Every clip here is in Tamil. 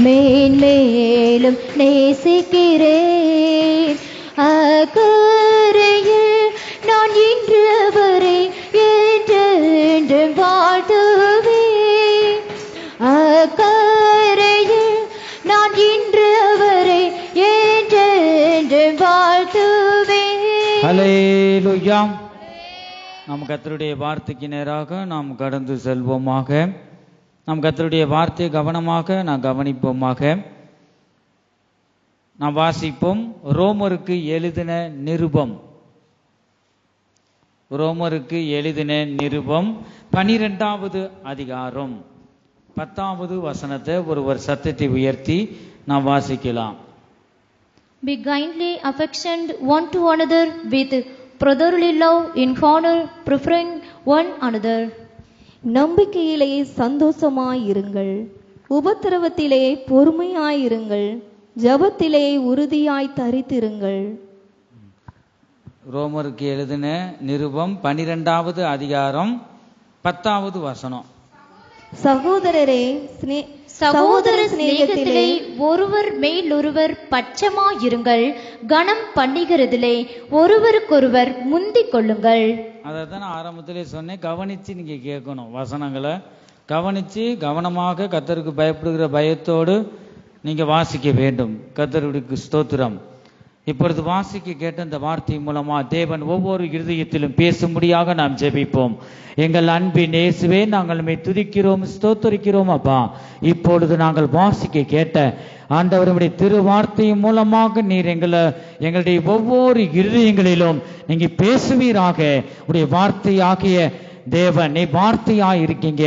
மேன்மேலும் நேசிக்கிறேன். அக்கரையில் நான் இன்று அவரை என்றென்று வாழ்த்துவேன். அக்கரையில் நான் இன்று அவரை என்றென்று வாழ்த்துவேன். ஹல்லேலூயா. நாம் கர்த்தருடைய வார்த்தைக்கு நேராக நாம் கடந்து செல்வோமாக. நாம் கர்த்தருடைய வார்த்தையை கவனமாக நாம் கவனிப்போமாக. நாம் வாசிப்போம். ரோமருக்கு எழுதின நிருபம், ரோமருக்கு எழுதின நிருபம் 12வது அதிகாரம் 10வது வசனத்தை ஒருவர் சத்தத்தை உயர்த்தி நாம் வாசிக்கலாம். Be kindly affectioned one to another with brotherly love, in honor, preferring one another. நம்பிக்கையிலே சந்தோஷமாயிருங்கள், உபத்திரவத்திலே பொறுமையாயிருங்கள், ஜபத்திலே உறுதியாய் தரித்திருங்கள். ரோமருக்கு எழுதின நிருபம் 12வது அதிகாரம் 10வது வசனம். சகோதர சிநேகத்திலே ஒருவர் மேல் ஒருவர் பட்சமாயிருங்கள், கனம் பண்ணுகிறதிலே ஒருவருக்கொருவர் முந்திக் கொள்ளுங்கள். அதை தான் ஆரம்பத்திலே சொன்னேன். கவனிச்சு நீங்க கேட்கணும், வசனங்களை கவனிச்சு கவனமாக கர்த்தருக்கு பயப்படுகிற பயத்தோடு நீங்க வாசிக்க வேண்டும். கர்த்தருக்கு ஸ்தோத்திரம். இப்பொழுது வாசிக்க கேட்ட இந்த வார்த்தை மூலமா தேவன் ஒவ்வொரு இருதயத்திலும் பேசும்படியாக நாம் ஜெபிப்போம். எங்கள் அன்பின் இயேசுவே, நாங்கள் உம்மை துதிக்கிறோம், ஸ்தோத்தரிக்கிறோம் அப்பா. இப்பொழுது நாங்கள் வாசிக்க கேட்ட ஆண்டவருடைய திருவார்த்தையின் மூலமாக நீர் எங்களுடைய ஒவ்வொரு இருதயங்களிலும் நீங்க பேசுவீராக. உடைய வார்த்தையாகிய தேவன், நீ வார்த்தையாய் இருக்கீங்க.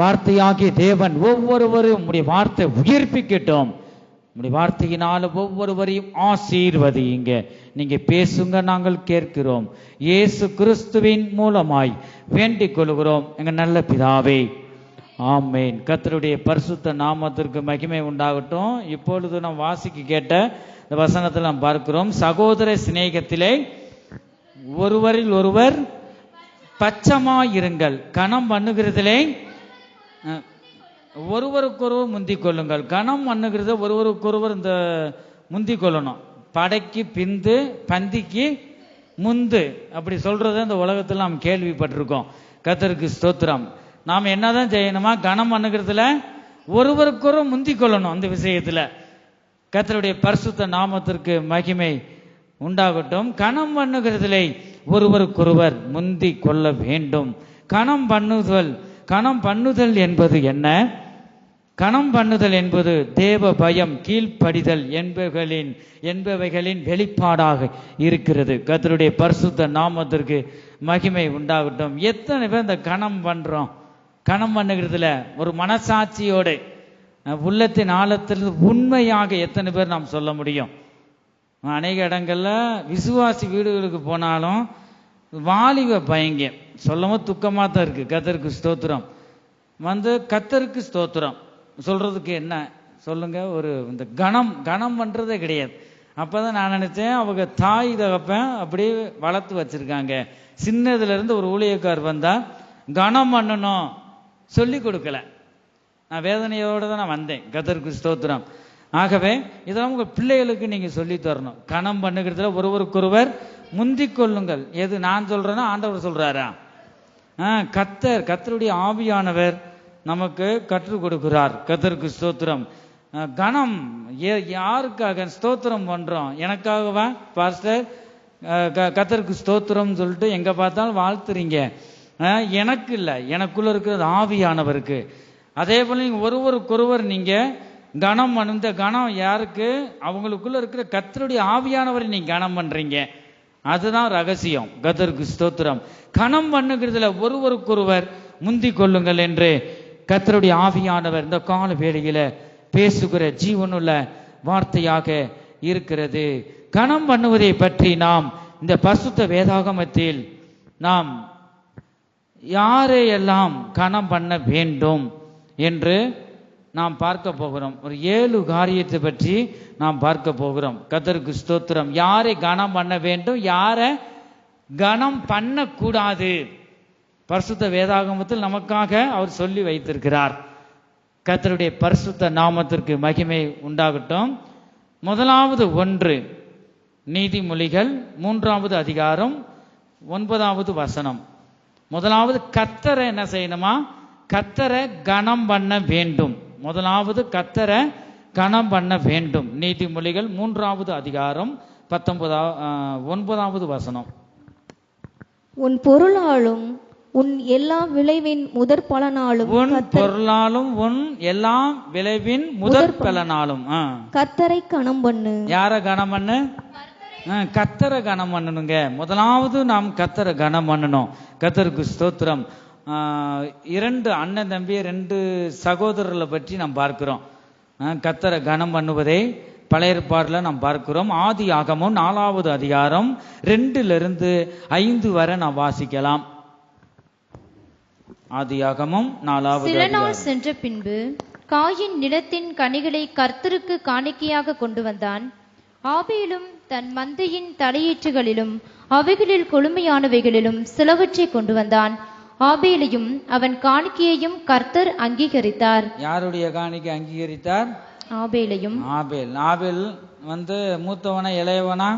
வார்த்தையாகிய தேவன் ஒவ்வொருவரும் உடைய வார்த்தை உயிர்ப்பிக்கட்டும். உடைய வார்த்தையினால ஒவ்வொருவரையும் ஆசீர்வதிங்க. நீங்க பேசுங்க, நாங்கள் கேட்கிறோம். இயேசு கிறிஸ்துவின் மூலமாய் வேண்டிக் கொள்கிறோம் எங்க நல்ல பிதாவே, ஆமேன். கர்த்தருடைய பரிசுத்த நாமத்திற்கு மகிமை உண்டாகட்டும். இப்பொழுது நாம் வாசிக்க கேட்ட இந்த வசனத்தில் நாம் பார்க்கிறோம். சகோதர சிநேகத்திலே ஒருவரில் ஒருவர் பட்சமாயிருங்கள், கனம் பண்ணுகிறதிலே ஒருவருக்கொருவர் முந்திக் கொள்ளுங்கள். கனம் பண்ணுகிறத ஒருவருக்கொருவர் இந்த முந்திக் கொள்ளணும். படைக்கு பிந்து பந்திக்கு முந்து அப்படி சொல்றத இந்த உலகத்தில் நாம் கேள்விப்பட்டிருக்கோம். கர்த்தருக்கு ஸ்தோத்திரம். நாம் என்னதான் செய்யணுமா? கனம் பண்ணுகிறதுல ஒருவருக்கொருவர் முந்திக் கொள்ளணும். அந்த விஷயத்துல கர்த்தருடைய பரிசுத்த நாமத்திற்கு மகிமை உண்டாகட்டும். கனம் பண்ணுகிறதிலே ஒருவருக்கொருவர் முந்தி கொள்ள வேண்டும். கனம் பண்ணுதல் என்பது என்ன? கனம் பண்ணுதல் என்பது தேவ பயம், கீழ்ப்படிதல் என்பவைகளின் வெளிப்பாடாக இருக்கிறது. கர்த்தருடைய பரிசுத்த நாமத்திற்கு மகிமை உண்டாகட்டும். எத்தனை பேர் இந்த கனம் பண்றோம்? கனம் பண்ணுகிறதுல ஒரு மனசாட்சியோட உள்ளத்தின் ஆழத்தில் உண்மையாக எத்தனை பேர் நாம் சொல்ல முடியும்? அநேக இடங்கள்ல விசுவாசி வீடுகளுக்கு போனாலும் வாலிப பயங்க சொல்லவும் துக்கமாக தான் இருக்கு. கர்த்தருக்கு ஸ்தோத்திரம். கர்த்தருக்கு ஸ்தோத்திரம் சொல்றதுக்கு என்ன சொல்லுங்க? ஒரு இந்த கனம் பண்றதே கிடையாது. அப்பதான் நான் நினைச்சேன், அவங்க தாய் தகப்பன் அப்படியே வளர்த்து வச்சிருக்காங்க. சின்னதுல இருந்து ஒரு ஊழியக்கார் வந்தா கனம் பண்ணணும் சொல்லி கொடுக்கல. நான் வேதனையோடு தான் நான் வந்தேன். கர்த்தருக்கு ஸ்தோத்திரம். ஆகவே இதெல்லாம் உங்க பிள்ளைகளுக்கு நீங்க சொல்லி தரணும். கனம் பண்ணுகிறதுல ஒருவருக்கொருவர் முந்திக் கொள்ளுங்கள். எது நான் சொல்றேன்னா ஆண்டவர் சொல்றாரா? கர்த்தருடைய ஆவியானவர் நமக்கு கற்றுக் கொடுக்கிறார். கர்த்தருக்கு ஸ்தோத்திரம். கனம் யாருக்காக ஸ்தோத்திரம் பண்றோம்? எனக்காகவா பாஸ்டர்? கர்த்தருக்கு ஸ்தோத்திரம் சொல்லிட்டு எங்க பார்த்தாலும் வாழ்த்துறீங்க. எனக்கு இல்லை, எனக்குள்ள இருக்கிறது ஆவியானவருக்கு. அதே போல நீங்க ஒருவருக்கொருவர் நீங்க கனம் இந்த கனம் யாருக்கு? அவங்களுக்குள்ள இருக்கிற கர்த்தருடைய ஆவியானவரை நீங்க கனம் பண்றீங்க. அதுதான் ரகசியம். கர்த்தருக்கு ஸ்தோத்திரம். கனம் பண்ணுகிறதுல ஒருவருக்கொருவர் முந்திக் கொள்ளுங்கள் என்று கர்த்தருடைய ஆவியானவர் இந்த கால வேளையில பேசுகிற ஜீவனுள்ள வார்த்தையாக இருக்கிறது. கனம் பண்ணுவதை பற்றி நாம் இந்த பரிசுத்த வேதாகமத்தில் நாம் யாரையெல்லாம் கனம் பண்ண வேண்டும் என்று நாம் பார்க்க போகிறோம். ஒரு 7 காரியத்தை பற்றி நாம் பார்க்க போகிறோம். கர்த்தருக்கு ஸ்தோத்திரம். யாரை கனம் பண்ண வேண்டும், யாரை கனம் பண்ணக்கூடாது, பரிசுத்த வேதாகமத்தில் நமக்காக அவர் சொல்லி வைத்திருக்கிறார். கர்த்தருடைய பரிசுத்த நாமத்திற்கு மகிமை உண்டாகட்டும். முதலாவது ஒன்று நீதிமொழிகள் 3வது அதிகாரம் 9வது வசனம். முதலாவது கர்த்தரை என்ன செய்யணுமா? கர்த்தரை கனம் பண்ண வேண்டும். முதலாவது கர்த்தரை கனம் பண்ண வேண்டும். நீதிமொழிகள் 3வது அதிகாரம் 9வது வசனம். உன் பொருளாலும் உன் எல்லா விளைவின் முதற் பலனாலும் உன் பொருளாலும் உன் எல்லா விளைவின் முதற் பலனாலும் கர்த்தரை கனம் பண்ணு. யார கனம் பண்ணு? கர்த்தரை கனம் பண்ணணுங்க. முதலாவது நாம் கர்த்தரை கனம் பண்ணணும். கர்த்தருக்கு ஸ்தோத்திரம். 2 அண்ணன் தம்பி 2 சகோதரர்களை பற்றி நாம் பார்க்கிறோம். கர்த்தரை கனம் பண்ணுவதை பழைய ஏற்பாட்டில் நாம் பார்க்கிறோம். ஆதி ஆகமம் 4வது அதிகாரம் 2லிருந்து 5 வரை நாம் வாசிக்கலாம். ஆதி ஆகமம் 4வது சில நாள் அதிகாரம். சென்ற பின்பு காயின் நிலத்தின் கனிகளை கர்த்தருக்கு காணிக்கையாக கொண்டு வந்தான். ஆபேலும் தன் மந்தையின் தலையீற்றுகளிலும் அவைகளில் கொழுமையானவைகளிலும் சிலவற்றை கொண்டு வந்தான். ஆபேலையும் அவன் காணிக்கையையும் கர்த்தர் அங்கீகரித்தார். யாருடைய காணிக்கை அங்கீகரித்தார்? ஆபேலையும். ஆபேல் மூத்தவனா இளையவனா?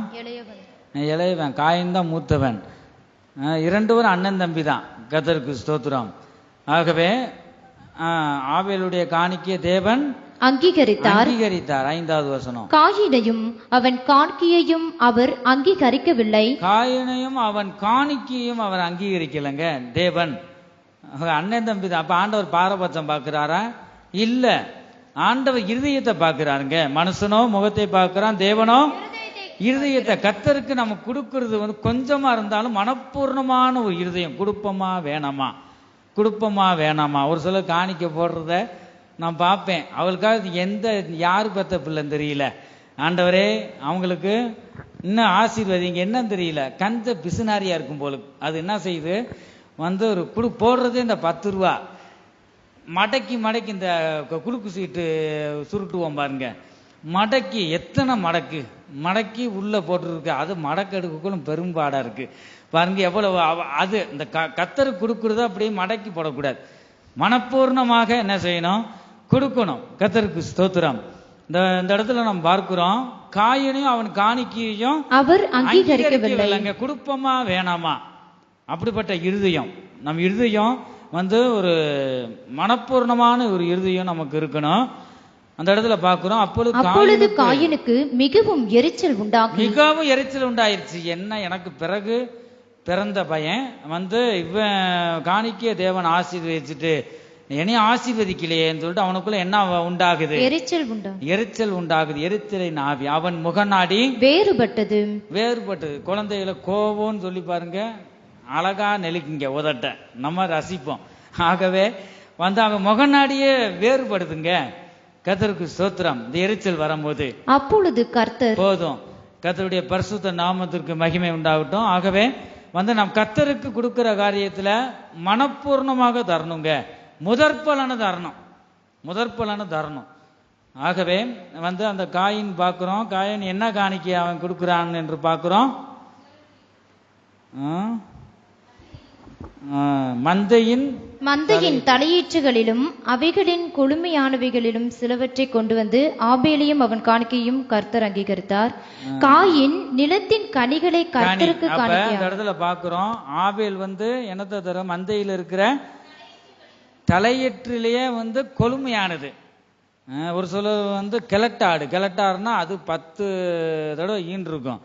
இளையவன். காயின் தான் மூத்தவன். 2 பேரும் அண்ணன் தம்பி தான். கர்த்தருக்கு ஸ்தோத்திரம். ஆகவே ஆபேலுடைய காணிக்கையை தேவன் அங்கீகரித்தார். 5வது வசனம். காயினையும் அவன் காணிக்கையையும் அவர் அங்கீகரிக்கவில்லை. காயினையும் அவன் காணிக்கையும் அவர் அங்கீகரிக்கலைங்க தேவன். அண்ணன் தம்பி தான். அப்ப ஆண்டவர் பாரபட்சம் பார்க்கிறாரா? இல்ல, ஆண்டவர் இருதயத்தை பார்க்கிறாருங்க. மனுஷனோ முகத்தை பார்க்கிறான், தேவனோ இருதயத்தை. கர்த்தருக்கு நம்ம கொடுக்கறது கொஞ்சமா இருந்தாலும் மனப்பூர்ணமான ஒரு இருதயம். கொடுப்போமா வேணாமா, கொடுப்போமா வேணாமா. ஒரு சில காணிக்க போடுறத நான் பார்ப்பேன். அவளுக்காக யாரு பெத்த பிள்ளைன்னு தெரியல. ஆண்டவரே அவங்களுக்கு இன்னும் ஆசீர்வதிங்க. என்னன்னு தெரியல, கஞ்ச பிசுனாரியா இருக்கும் போல. அது என்ன செய்யுது, ஒரு போடுறதே இந்த 10 ரூபா மடக்கி இந்த குலுக்கு சீட்டு சுருட்டுவோம் பாருங்க. மடக்கி எத்தனை மடக்கி உள்ள போட்டுருக்கு. அது மடக்கெடுக்கும் பெரும்பாடா இருக்கு பாருங்க. எவ்வளவு அது இந்த கர்த்தருக்கு கொடுக்கறத அப்படியே மடக்கி போடக்கூடாது. மனப்பூர்ணமாக என்ன செய்யணும்? கொடுக்கணும். கர்த்தருக்கு ஸ்தோத்திரம். இந்த இடத்துல நம்ம பார்க்கிறோம், காயினையும் அவன் காணிக்கையையும் அவர் அங்கீகரிக்கவில்லை. கொடுப்போமா வேணாமா, அப்படிப்பட்ட இருதயம். நம் இருதயம் ஒரு மனப்பூர்ணமான ஒரு இருதயம் நமக்கு இருக்கணும். அந்த இடத்துல பார்க்கிறோம். அப்பொழுது காயினுக்கு மிகவும் எரிச்சல் உண்டாயிருச்சு. என்ன, எனக்கு பிறகு பிறந்த பையன் இவன் காணிக்கைய தேவன் ஆசீர்வதிச்சுட்டு என்னையும் ஆசீர்வதிக்கலையேன்னு சொல்லிட்டு அவனுக்குள்ள என்ன உண்டாகுது? எரிச்சல் உண்டாகுது. எரிச்சலின் ஆவி அவன் முகநாடி வேறுபட்டது. குழந்தைகளை கோபம்னு சொல்லி பாருங்க, அழகா நெலிக்குங்க உதட்ட, நம்ம ரசிப்போம். ஆகவே அவன் முகநாடியே வேறுபடுதுங்க. கர்த்தருக்கு ஸ்தோத்திரம். இந்த எரிச்சல் வரும்போது அப்பொழுது கர்த்தர் போதும். கர்த்தருடைய பரிசுத்த நாமத்திற்கு மகிமை உண்டாகட்டும். ஆகவே நாம் கர்த்தருக்கு கொடுக்கிற காரியத்துல மனப்பூர்ணமாக தரணுங்க. முதற்பலனை தரணும். ஆகவே அந்த காயின் பார்க்கிறோம். காயின் என்ன காணிக்கை அவன் கொடுக்கிறான் என்று பார்க்கிறோம். மந்தையின் தலையீற்றுகளிலும் அவைகளின் கொழுமையானவைகளிலும் சிலவற்றை கொண்டு வந்து ஆபேலையும் அவன் காணிக்கையும் கர்த்தர் அங்கீகரித்தார். காயின் நிலத்தின் கனிகளை கர்த்தருக்கு காணிக்கையாக. இடத்துல பார்க்கிறோம், ஆபேல் என்னத்தை தர, மந்தையில் இருக்கிற தலையீற்றிலேயே கொழுமையானது. ஒரு சில கிழட்டாடுனா அது 10 தடவை ஈன்றிருக்கும்.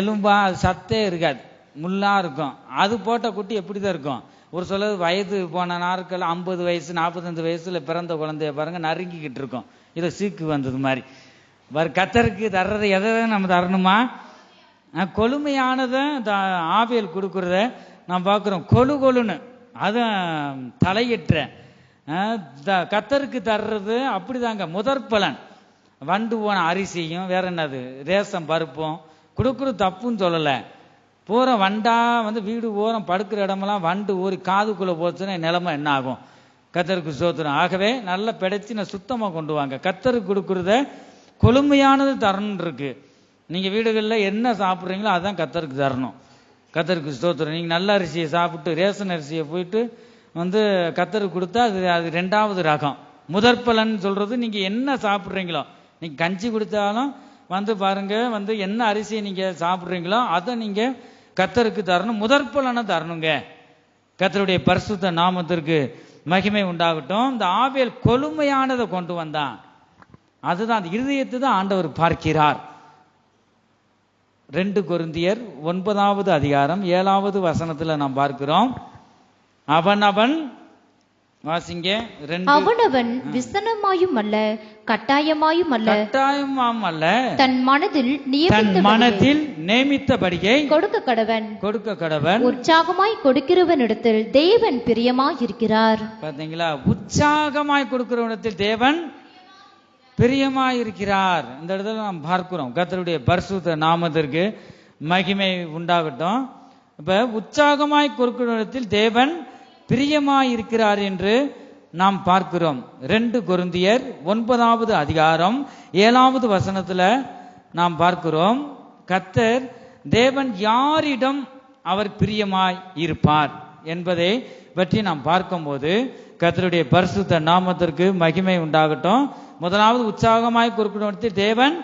எலும்பா அது சத்தே இருக்காது, முள்ளா இருக்கும். அது போட்ட குட்டி எப்படிதான் இருக்கும். ஒரு சில வயது போன நாட்கள் 50 வயசு 45 வயசுல பிறந்த குழந்தைய பாருங்க, நறுங்கிக்கிட்டு இருக்கும். இதை சீக்கு வந்தது மாதிரி. கர்த்தருக்கு தர்றதை எதை நம்ம தரணுமா? கொழுமையானத ஆபேல் கொடுக்கறத நாம் பார்க்கிறோம். கொழுன்னு அது தலையிட்ட கர்த்தருக்கு தர்றது அப்படிதாங்க. முதற்பலன் வண்டு போன அரிசியும் வேற என்னது ரேசம் பருப்பும் கொடுக்கறது தப்புன்னு சொல்லலை. பூரா வண்டா வீடு ஓரம் படுக்கிற இடமெல்லாம் வண்டு ஊறி காதுக்குள்ள போச்சுன்னா நிலைமை என்ன ஆகும்? கர்த்தருக்கு ஸ்தோத்திரம். ஆகவே நல்லா பிடைச்சி சுத்தமாக கொண்டு வாங்க. கர்த்தருக்கு கொடுக்கறத கொழுமையானது தரணும் இருக்கு. நீங்க வீடுகளில் என்ன சாப்பிட்றீங்களோ அதான் கர்த்தருக்கு தரணும். கர்த்தருக்கு ஸ்தோத்திரம். நீங்க நல்ல அரிசியை சாப்பிட்டு ரேஷன் அரிசியை போயிட்டு கர்த்தருக்கு கொடுத்தா அது 2வது ரகம். முதற் பலன் சொல்றது நீங்க என்ன சாப்பிட்றீங்களோ, நீங்க கஞ்சி குடித்தாலும் பாருங்க என்ன அரிசியை நீங்க சாப்பிட்றீங்களோ அதை நீங்க கர்த்தருக்கு தரணும், முதற் பலனை தரணுங்க. கர்த்தருடைய பரிசுத்த நாமத்திற்கு மகிமை உண்டாகட்டும். இந்த ஆபேல் கொழுமையானதை கொண்டு வந்தான். அதுதான் அந்த இருதயத்தை தான் ஆண்டவர் பார்க்கிறார். 2 கொரிந்தியர் 9வது அதிகாரம் 7வது வசனத்துல நாம் பார்க்கிறோம். அவனவன் வாசிங்க. அவனவன் விசனமாயும் அல்ல கட்டாயமாயும் அல்ல தன் மனதில் நியமித்தபடியை கொடுக்க கடவன். உற்சாகமாய் கொடுக்கிறவனிடத்தில் தேவன் பிரியமாய் இருக்கிறார். பாத்தீங்களா, உற்சாகமாய் கொடுக்கிறவனிடத்தில் தேவன் பிரியமாய் இருக்கிறார். இந்த இடத்துல நாம் பார்க்கிறோம். கர்த்தருடைய பரிசுத்த நாமத்திற்கு மகிமை உண்டாகட்டும். இப்ப உற்சாகமாய் கொடுக்கிறவனிடத்தில் தேவன் பிரியமாய் இருக்கிறார் என்று நாம் பார்க்கிறோம். 2 கொரிந்தியர் 9வது அதிகாரம் 7வது வசனத்துல நாம் பார்க்கிறோம். கர்த்தர் தேவன் யாரிடம் அவர் பிரியமாய் இருப்பார் என்பதை பற்றி நாம் பார்க்கும்போது கர்த்தருடைய பரிசுத்த நாமத்திற்கு மகிமை உண்டாகட்டும். முதலாவது உற்சாகமாய் கொடுக்கிறவனிடத்தில் தேவன்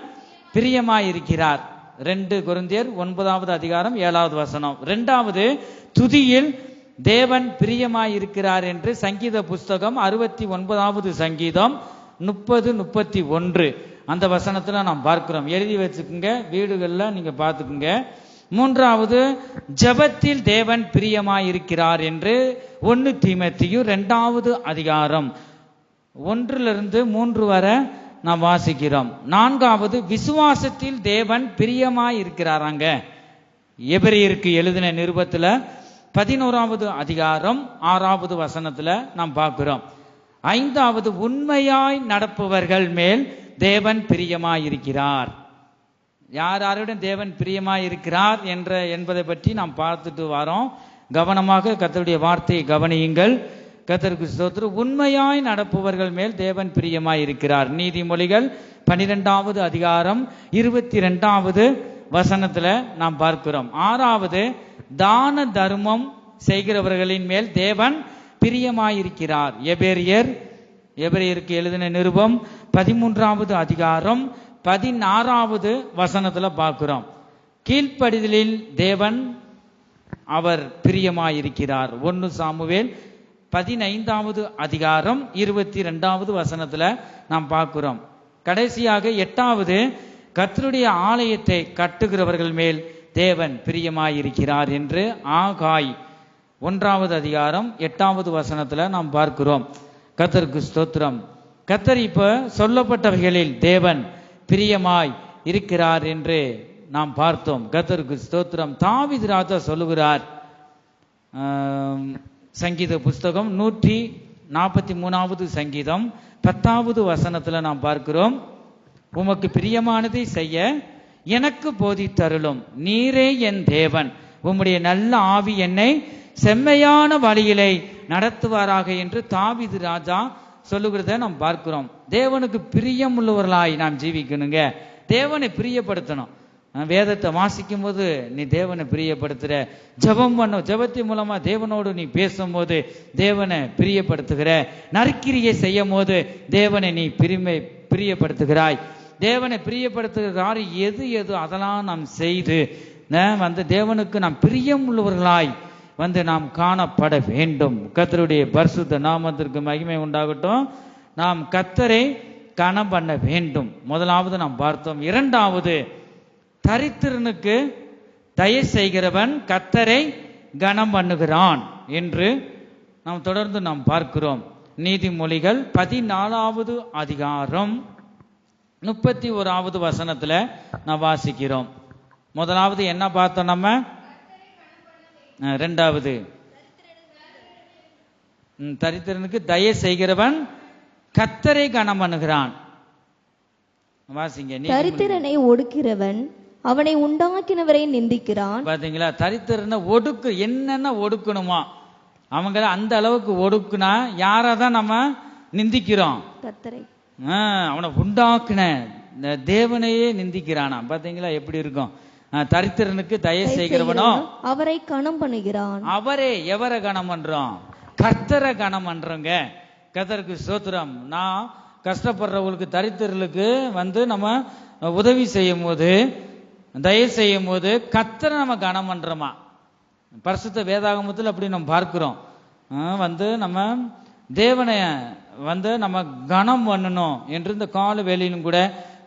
பிரியமாய் இருக்கிறார். 2 கொரிந்தியர் 9வது அதிகாரம் 7வது வசனம். 2வது துதியில் தேவன் பிரியமாய் இருக்கிறார் என்று சங்கீத புஸ்தகம் 69வது சங்கீதம் 30-31 அந்த வசனத்துல நாம் பார்க்கிறோம். எழுதி வச்சுக்குங்க, வீடுகள்ல நீங்க பார்த்துக்குங்க. 3வது ஜெபத்தில் தேவன் பிரியமாய் இருக்கிறார் என்று 1 தீமோத்தேயு 2வது அதிகாரம் 1-3 வரை நாம் வாசிக்கிறோம். 4வது விசுவாசத்தில் தேவன் பிரியமாய் இருக்கிறாராங்க. எபிரேயருக்கு எழுதின நிருபத்துல 11வது அதிகாரம் 6வது வசனத்துல நாம் பார்க்கிறோம். 5வது உண்மையாய் நடப்பவர்கள் மேல் தேவன் பிரியமாய் இருக்கிறார். யாருடன் தேவன் பிரியமாய் இருக்கிறார் என்பதை பற்றி நாம் பார்த்துட்டு வரோம். கவனமாக கர்த்தருடைய வார்த்தையை கவனியுங்கள். கர்த்தருக்கு ஸ்தோத்திரம். உண்மையாய் நடப்பவர்கள் மேல் தேவன் பிரியமாய் இருக்கிறார். நீதிமொழிகள் 12வது அதிகாரம் 22வது வசனத்துல நாம் பார்க்கிறோம். 6வது தான தர்மம் செய்கிறவர்களின் மேல் தேவன் பிரியமாயிருக்கிறார். எபிரேயருக்கு எழுதின நிருபம் 13வது அதிகாரம் 16வது வசனத்துல பார்க்கிறோம். கீழ்ப்படிதலில் தேவன் அவர் பிரியமாயிருக்கிறார். 1 சாமுவேல் 15வது அதிகாரம் 22வது வசனத்துல நாம் பார்க்கிறோம். கடைசியாக 8வது கர்த்தருடைய ஆலயத்தை கட்டுகிறவர்கள் மேல் தேவன் பிரியமாயிருக்கிறார் என்று ஆகாய் 1வது அதிகாரம் 8வது வசனத்துல நாம் பார்க்கிறோம். கர்த்தருக்கு ஸ்தோத்திரம். கர்த்தர் இப்ப சொல்லப்பட்டவைகளில் தேவன் பிரியமாய் இருக்கிறார் என்று நாம் பார்த்தோம். கர்த்தருக்கு ஸ்தோத்திரம். தாவீது ராஜா சொல்லுகிறார், சங்கீத புஸ்தகம் 143வது சங்கீதம் 10வது வசனத்துல நாம் பார்க்கிறோம். உமக்கு பிரியமானதை செய்ய எனக்கு போதித்தருளும், நீரே என் தேவன், உம்முடைய நல்ல ஆவி என்னை செம்மையான வழியிலே நடத்துவாராக என்று தாவீது ராஜா சொல்லுகிறத நாம் பார்க்கிறோம். தேவனுக்கு பிரியம் உள்ளவர்களாய் நாம் ஜீவிக்கணுங்க. தேவனை பிரியப்படுத்தணும். வேதத்தை வாசிக்கும் போது நீ தேவனை பிரியப்படுத்துற, ஜெபம் பண்ணும், ஜெபத்தின் மூலமா தேவனோடு நீ பேசும்போது தேவனை பிரியப்படுத்துகிற, நற்கிரியை செய்யும் போது தேவனை நீ பிரியப்படுத்துகிறாய். தேவனை பிரியப்படுத்துகிறார் எது அதெல்லாம் நாம் செய்து தேவனுக்கு நாம் பிரியம் உள்ளவர்களாய் நாம் காணப்பட வேண்டும். கர்த்தருடைய பரிசுத்த நாமத்திற்கு மகிமை உண்டாகட்டும். நாம் கர்த்தரை கனம் பண்ண வேண்டும். முதலாவது நாம் பார்த்தோம். 2வது தரித்திரனுக்கு தயை செய்கிறவன் கர்த்தரை கனம் பண்ணுகிறான் என்று நாம் தொடர்ந்து நாம் பார்க்கிறோம். நீதிமொழிகள் 14வது அதிகாரம் 31வது வசனத்துல நான் வாசிக்கிறோம். முதலாவது என்ன பார்த்தோம் நம்ம? 2வது தரித்திரனுக்கு தயை செய்கிறவன் கர்த்தரை கனம் பண்ணுகிறான். வாசிங்க. தரித்திரனை ஒடுக்கிறவன் அவனை உண்டாக்கினவரை நிந்திக்கிறான். பாத்தீங்களா, தரித்திரனை என்னென்ன ஒடுக்கணுமா அவங்க அந்த அளவுக்கு ஒடுக்குனா யாராதான் நம்ம நிந்திக்கிறோம்? கர்த்தரை. அவனை உண்டாக்குன தேவனையே நிந்திக்கிறானா. பாத்தீங்களா எப்படி இருக்கும்? தரித்திரனுக்கு தயை செய்கிறவனோ அவரை கனம் பண்ணுகிறான். எவரை கனம் பண்றோம்? கர்த்தரை கனம் பண்றோங்க. கர்த்தருக்கு ஸ்தோத்திரம். நான் கஷ்டப்படுறவங்களுக்கு தரித்திரர்களுக்கு நம்ம உதவி செய்யும் போது, தயவு செய்யும் போது கர்த்தரை நம்ம கனம் பண்றோமா? பரிசுத்த வேதாகமத்தில் அப்படி நம்ம பார்க்கிறோம். நம்ம தேவனை நம்ம கனம் பண்ணணும் என்று இந்த கால வேலையிலும் கூட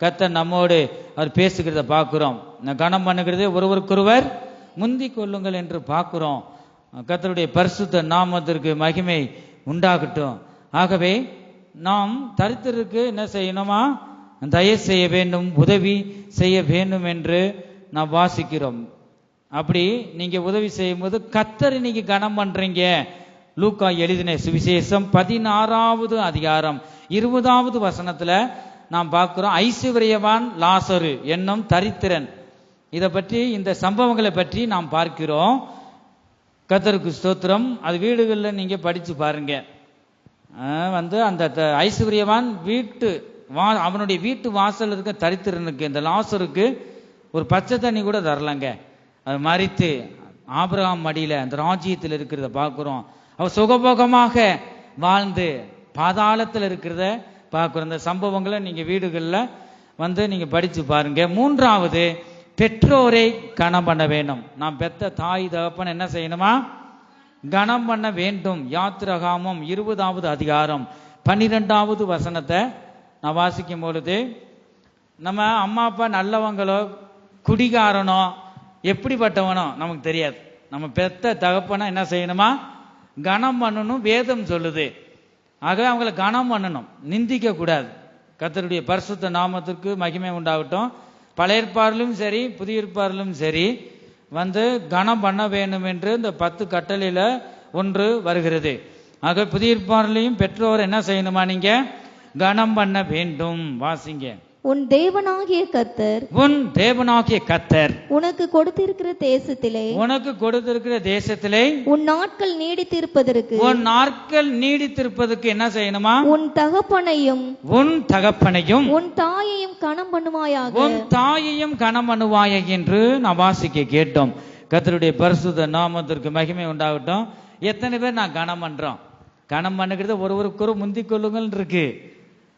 கர்த்தர் நம்மோடு அவர் பேசுகிறத பார்க்கிறோம். கனம் பண்ணுகிறதே ஒருவருக்கொருவர் முந்திக் கொள்ளுங்கள் என்று பார்க்கிறோம். கர்த்தருடைய பரிசுத்த நாமத்திற்கு மகிமை உண்டாகட்டும். ஆகவே நாம் தரித்திரருக்கு என்ன செய்யணுமா? தயவு செய்ய வேண்டும், உதவி செய்ய வேண்டும் என்று நாம் வாசிக்கிறோம். அப்படி நீங்க உதவி செய்யும் போது கர்த்தர் நீங்க கனம் பண்றீங்க. லூக்கா எழுதின சுவிசேஷம் 16வது அதிகாரம் 20வது வசனத்துல நாம் பார்க்கிறோம். ஐசுவரியவான் லாசரு என்னும் தரித்திரன், இதை பற்றி, இந்த சம்பவங்களை பற்றி நாம் பார்க்கிறோம். கர்த்தருக்கு ஸ்தோத்திரம். அது வீடுகளில் நீங்க படிச்சு பாருங்க. அந்த ஐசுவரியவான் அவனுடைய வீட்டு வாசல் இருக்க தரித்திரனுக்கு, இந்த லாசருக்கு ஒரு பச்சை தண்ணி கூட தரலங்க. அது மறித்து ஆபிரகாம் மடியில அந்த ராஜ்யத்தில் இருக்கிறத பார்க்கிறோம். அவர் சுகபோகமாக வாழ்ந்து பாதாளத்தில் இருக்கிறத பார்க்கிறோம். இந்த சம்பவங்களை நீங்க வீடுகளில் நீங்க படிச்சு பாருங்க. மூன்றாவது, பெற்றோரை கனம் பண்ண வேண்டும். நாம் பெத்த தாய் தகப்பன் என்ன செய்யணுமா? கனம் பண்ண வேண்டும். யாத்திராகமம் 20வது அதிகாரம் 12வது வசனத்தை நான் வாசிக்கும் பொழுது, நம்ம அம்மா அப்பா நல்லவங்களோ குடிகாரனோ எப்படிப்பட்டவனோ நமக்கு தெரியாது. நம்ம பெத்த தகப்பனை என்ன செய்யணுமா? கனம் பண்ணணும். வேதம் சொல்லுது. ஆகவே அவங்களை கனம் பண்ணணும், நிந்திக்க கூடாது. கர்த்தருடைய பரிசுத்த நாமத்திற்கு மகிமை உண்டாகட்டும். பழைய ஏற்பாரிலும் சரி, புதிய ஏற்பாரிலும் சரி கனம் பண்ண வேண்டும் என்று இந்த 10 கட்டளையில ஒன்று வருகிறது. ஆக புதிய ஏற்பாரிலையும் பெற்றோர் என்ன செய்யணுமா? நீங்க கனம் பண்ண வேண்டும். வாசிங்க. உன் தேவனாகிய கர்த்தர், உன் தேவனாகிய கர்த்தர் உனக்கு கொடுத்திருக்கிற தேசத்திலே உன் நாட்கள் நீடித்திருப்பதற்கு என்ன செய்யணுமா? உன் தகப்பனையும் உன் தாயையும் கனம் பண்ணுவாயாக. உன் தாயையும் கனம் பண்ணுவாயாக என்று நான் வாசிக்க கேட்டோம். கர்த்தருடைய பரிசுத்த நாமத்திற்கு மகிமை உண்டாகட்டும். எத்தனை பேர் நான் கனம் பண்றோம்? கனம் பண்ணுகிறது ஒருவருக்கொரு முந்திக் கொள்ளுங்கள் இருக்கு.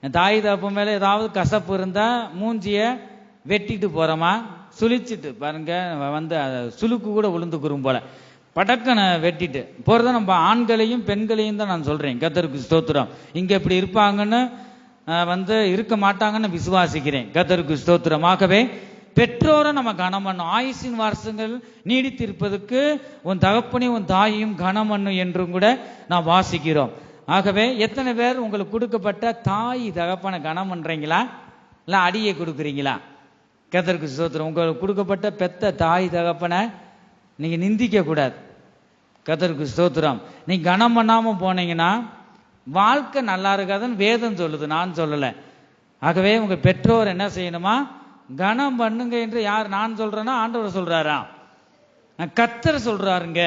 தாய் தப்பு மேல ஏதாவது கசப்பு இருந்தா மூஞ்சிய வெட்டிட்டு போறோமா? சுழிச்சிட்டு பாருங்க, சுளுக்கு கூட விழுந்துக்குறோம் போல படக்கனை வெட்டிட்டு போறத நம்ம ஆண்களையும் பெண்களையும் தான் நான் சொல்றேன். கர்த்தருக்கு ஸ்தோத்திரம். இங்க இப்படி இருப்பாங்கன்னு இருக்க மாட்டாங்கன்னு விசுவாசிக்கிறேன். கர்த்தருக்கு ஸ்தோத்திரம். ஆகவே பெற்றோரை நம்ம கனம் பண்ணும். ஆயுசின் வருஷங்கள் நீடித்திருப்பதற்கு உன் தகப்பனையும் உன் தாயையும் கனம் பண்ணும் என்றும் கூட நான் வாசிக்கிறோம். ஆகவே எத்தனை பேர் உங்களுக்கு கொடுக்கப்பட்ட தாய் தகப்பனை கனம் பண்றீங்களா? இல்ல அடியை கொடுக்குறீங்களா? கர்த்தருக்கு ஸ்தோத்திரம். உங்களுக்கு கொடுக்கப்பட்ட பெத்த தாய் தகப்பனை நீங்க நிந்திக்க கூடாது. கர்த்தருக்கு ஸ்தோத்திரம். நீங்க கனம் பண்ணாம போனீங்கன்னா வாழ்க்கை நல்லா இருக்காதுன்னு வேதம் சொல்லுது, நான் சொல்லல. ஆகவே உங்க பெற்றோர் என்ன செய்யணுமா? கனம் பண்ணுங்க என்று யார் நான் சொல்றேன்னா ஆண்டவர் சொல்றாரா? கர்த்தர் சொல்றாருங்க.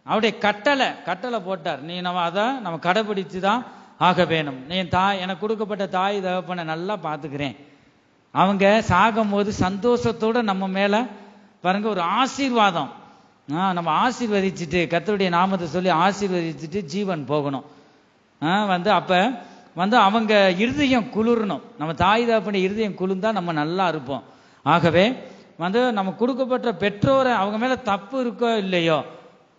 அவருடைய கட்டளை போட்டார். நீ நம்ம கடைபிடிச்சு தான் ஆக வேணும். நீ எனக்கு கொடுக்கப்பட்ட தாய் தகப்பனை நல்லா பார்த்துக்கிறேன். அவங்க சாகும் போது சந்தோஷத்தோட நம்ம மேல பாருங்க ஒரு ஆசீர்வாதம் நம்ம ஆசீர்வதிச்சுட்டு, கர்த்தருடைய நாமத்தை சொல்லி ஆசீர்வதிச்சுட்டு ஜீவன் போகணும். அப்ப அவங்க இருதயம் குளிரணும். நம்ம தாய் தகப்பனுடைய இருதயம் குளிர்ந்தா நம்ம நல்லா இருப்போம். ஆகவே நம்ம கொடுக்கப்பட்ட பெற்றோரை அவங்க மேல தப்பு இருக்கோ இல்லையோ,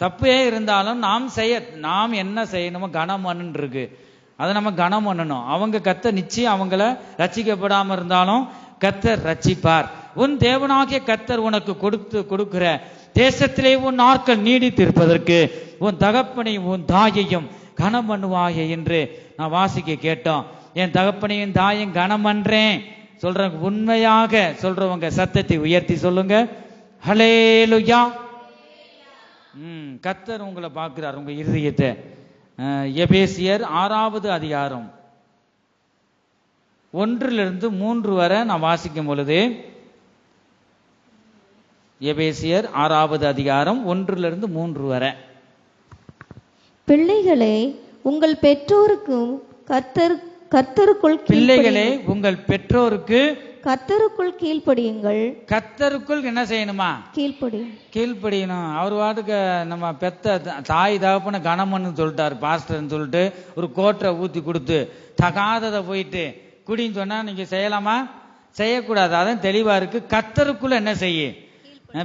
தப்பே இருந்தாலும் நாம் என்ன செய்யணுமோ கனம் பண்ணு இருக்கு, அதை நம்ம கனம் பண்ணணும். அவங்க கர்த்தர் நிச்சயம் அவங்கள ரட்சிக்கப்படாம இருந்தாலும் கர்த்தர் ரட்சிப்பார். உன் தேவனாகிய கர்த்தர் உனக்கு கொடுக்கிற தேசத்திலே உன் நாட்கள் நீடித்திருப்பதற்கு உன் தகப்பனையும் உன் தாயையும் கனம் பண்ணுவாயே என்று நான் வாசிக்க கேட்டோம். என் தகப்பனையும் தாயும் கனம் பண்றேன் சொல்றவங்க, உண்மையாக சொல்றவங்க சத்தத்தை உயர்த்தி சொல்லுங்க, ஹல்லேலூயா. கர்த்தர் உங்களை பார்க்கிறார், உங்க இருதயத்தை. எபேசியர் 6வது அதிகாரம் 1-3 வரை நான் வாசிக்கும் பொழுது, எபேசியர் 6வது அதிகாரம் 1-3 வரை. பிள்ளைகளே உங்கள் பெற்றோருக்கு கர்த்தருக்குள் கர்த்தருக்குள் கீழ்ப்படியுங்கள். கர்த்தருக்குள் என்ன செய்யணுமா? கீழ்ப்படியணும். அவர் வாட்டுக்கு நம்ம பெத்த தாய் தகப்பன கணமன்னு சொல்லிட்டாரு பாஸ்டர்ன்னு சொல்லிட்டு ஒரு கோட்டரை ஊத்தி கொடுத்து தகாததை போயிட்டு குடின்னு சொன்னா நீங்க செய்யலாமா? செய்யக்கூடாது. அதான் தெளிவா இருக்கு. கர்த்தருக்குள் என்ன செய்ய?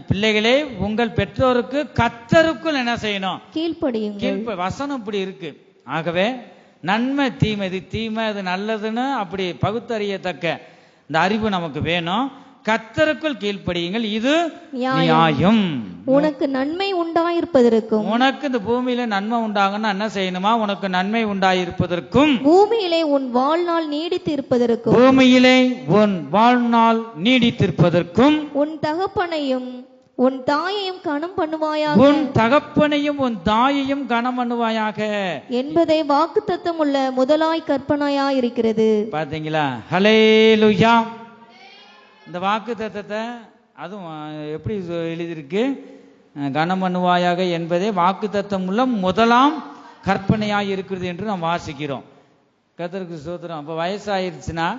பிள்ளைகளே, உங்கள் பெற்றோருக்கு கர்த்தருக்குள் என்ன செய்யணும்? கீழ்ப்படியுங்கள். வசனம் இப்படி இருக்கு. ஆகவே நன்மை தீமை, இது தீமை இது நல்லதுன்னு அப்படி பகுத்தறியத்தக்க இந்த அறிவு நமக்கு வேணும். கர்த்தருக்குள் கீழ்ப்படியுங்கள், இது நியாயம். உனக்கு நன்மை உண்டாயிருப்பதற்கும், உனக்கு இந்த பூமியில நன்மை உண்டாகணும்னா என்ன செய்யணுமா? உனக்கு நன்மை உண்டாயிருப்பதற்கும், பூமியிலே உன் வாழ்நாள் நீடித்திருப்பதற்கும், பூமியிலே உன் வாழ்நாள் நீடித்திருப்பதற்கும், உன் தகப்பனையும் உன் தாயையும் கனம் பண்ணுவாயாக, உன் தகப்பனையும் உன் தாயையும் கனம் பண்ணுவாயாக என்பதை வாக்குத்தத்தம் உள்ள முதலாய் கற்பனையா இருக்கிறது. பாத்தீங்களா? ஹல்லேலூயா. இந்த வாக்கு தத்தத்தை அதுவும் எப்படி எழுதியிருக்கு? கனம் பண்ணுவாயாக என்பதே வாக்கு தத்தம் உள்ள முதலாம் கற்பனையாக இருக்கிறது என்று நாம் வாசிக்கிறோம். கர்த்தருக்கு ஸ்தோத்திரம். அப்போ வயசாயிருச்சுன்னா